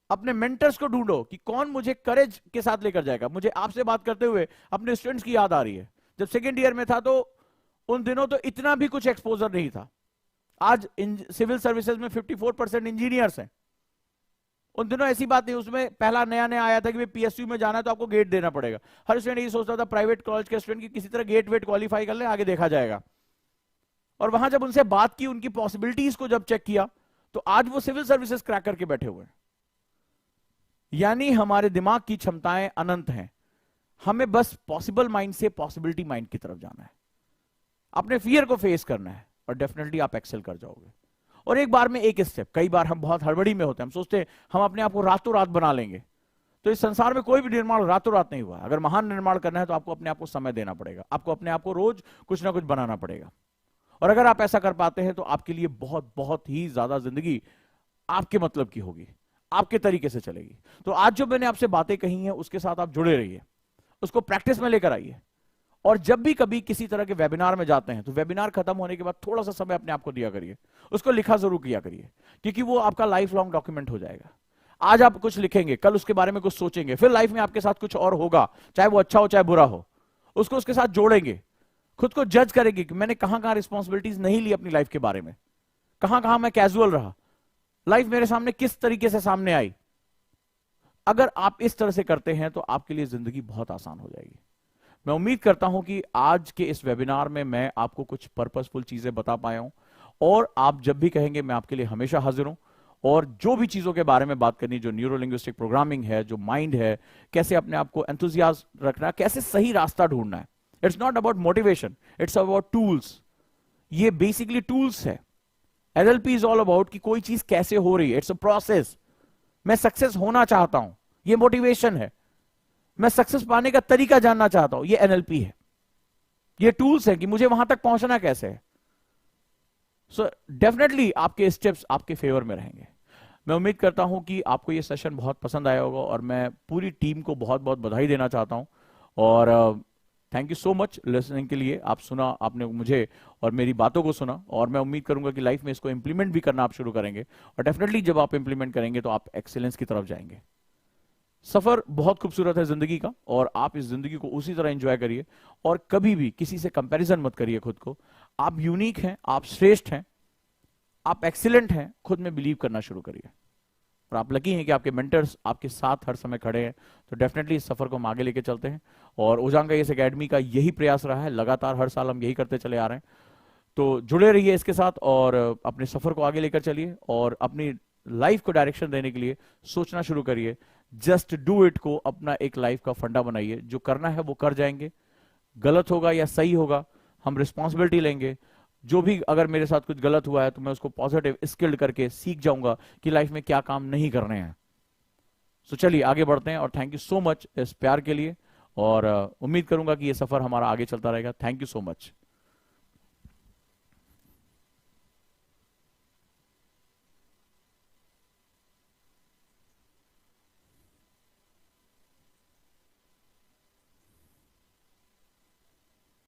अपने मेंटर्स को ढूंढो कि कौन मुझे करेज के साथ लेकर जाएगा। मुझे आपसे बात करते हुए अपने स्टूडेंट्स की याद आ रही है। जब सेकेंड ईयर में था तो उन दिनों तो इतना भी कुछ एक्सपोजर नहीं था। आज सिविल सर्विसेज में 54% इंजीनियर्स हैं। उन दिनों ऐसी बात नहीं, उसमें पहला नया नया आया था कि पीएसयू में जाना है तो आपको गेट देना पड़ेगा। हर स्टूडेंट यही सोचता था प्राइवेट कॉलेज के स्टूडेंट की किसी तरह गेट वेट क्वालिफाई कर ले, आगे देखा जाएगा। और वहां जब उनसे बात की, उनकी पॉसिबिलिटीज को जब चेक किया, तो आज वो सिविल सर्विसेज क्रैक करके बैठे हुए हैं। यानी हमारे दिमाग की क्षमताएं अनंत हैं, हमें बस पॉसिबल माइंड से पॉसिबिलिटी माइंड की तरफ जाना है, अपने फियर को फेस करना है, और डेफिनेटली आप एक्सेल कर जाओगे। और एक बार में एक स्टेप। कई बार हम बहुत हड़बड़ी में होते हैं, हम सोचते हैं हम अपने आप को रातों रात बना लेंगे। तो इस संसार में कोई भी निर्माण रातों रात नहीं हुआ। अगर महान निर्माण करना है तो आपको अपने आप को समय देना पड़ेगा, आपको अपने आप को रोज कुछ ना कुछ बनाना पड़ेगा। और अगर आप ऐसा कर पाते हैं तो आपके लिए बहुत बहुत ही ज्यादा जिंदगी आपके मतलब की होगी, आपके तरीके से चलेगी। तो आज जो मैंने आपसे बातें कही हैं उसके साथ आप जुड़े रहिए, उसको प्रैक्टिस में लेकर आइए। और जब भी कभी किसी तरह के वेबिनार में जाते हैं तो वेबिनार खत्म होने के बाद थोड़ा सा समय अपने आप को दिया करिए, उसको लिखा जरूर किया करिए, क्योंकि वो आपका लाइफ लॉन्ग डॉक्यूमेंट हो जाएगा। आज आप कुछ लिखेंगे, कल उसके बारे में कुछ सोचेंगे, फिर लाइफ में आपके साथ कुछ और होगा, चाहे वो अच्छा हो चाहे बुरा हो, उसको उसके साथ जोड़ेंगे, खुद को जज करेंगे कि मैंने कहां कहां रिस्पॉन्सिबिलिटीज नहीं ली अपनी लाइफ के बारे में, कहां कहां मैं कैजुअल रहा, लाइफ मेरे सामने किस तरीके से सामने आई। अगर आप इस तरह से करते हैं तो आपके लिए जिंदगी बहुत आसान हो जाएगी। मैं उम्मीद करता हूं कि आज के इस वेबिनार में मैं आपको कुछ पर्पसफुल चीजें बता पाया हूं, और आप जब भी कहेंगे मैं आपके लिए हमेशा हाजिर हूं। और जो भी चीजों के बारे में बात करनी, जो न्यूरो लिंग्विस्टिक प्रोग्रामिंग है, जो माइंड है, कैसे अपने आप को एंथुसियाज्म रखना, कैसे सही रास्ता ढूंढना है। It's not about motivation, it's about tools. ये बेसिकली टूल्स है। एनएलपी इज ऑल अबाउट कि कोई चीज कैसे हो रही है, इट्स अ प्रोसेस। मैं सक्सेस होना चाहता हूं, ये मोटिवेशन है। मैं सक्सेस पाने का तरीका जानना चाहता हूं, ये एनएलपी है। ये टूल्स है कि मुझे वहां तक पहुंचना कैसे है। सो डेफिनेटली आपके स्टेप्स आपके फेवर में रहेंगे। मैं उम्मीद करता हूं कि आपको ये सेशन बहुत पसंद आया होगा, और मैं पूरी टीम को बहुत बहुत बधाई देना चाहता हूं। और thank you so much listening के लिए। आप सुना, आपने मुझे और मेरी बातों को सुना, और मैं उम्मीद करूंगा कि लाइफ में इसको इंप्लीमेंट भी करना आप शुरू करेंगे। और डेफिनेटली जब आप इंप्लीमेंट करेंगे तो आप एक्सीलेंस की तरफ जाएंगे। सफर बहुत खूबसूरत है जिंदगी का, और आप इस जिंदगी को उसी तरह एंजॉय करिए, और कभी भी किसी से कंपैरिजन मत करिए खुद को। आप यूनिक हैं, आप श्रेष्ठ हैं, आप एक्सीलेंट हैं। खुद में बिलीव करना शुरू करिए, और आप लकी हैं कि आपके मेंटर्स आपके साथ हर समय खड़े हैं। तो डेफिनेटली इस सफर को हम आगे लेके चलते हैं, और ओजांग आईएएस एकेडमी का यही प्रयास रहा है, लगातार हर साल हम यही करते चले आ रहे हैं। तो जुड़े रहिए इसके साथ और अपने सफर को आगे लेकर चलिए और अपनी लाइफ को डायरेक्शन देने के लिए सोचना शुरू करिए। जस्ट डू इट को अपना एक लाइफ का फंडा बनाइए। जो करना है वो कर जाएंगे, गलत होगा या सही होगा हम रिस्पॉन्सिबिलिटी लेंगे। जो भी अगर मेरे साथ कुछ गलत हुआ है तो मैं उसको पॉजिटिव स्किल्ड करके सीख जाऊंगा कि लाइफ में क्या काम नहीं करने हैं। सो चलिए आगे बढ़ते हैं और थैंक यू सो मच इस प्यार के लिए और उम्मीद करूंगा कि ये सफर हमारा आगे चलता रहेगा। Thank you so much.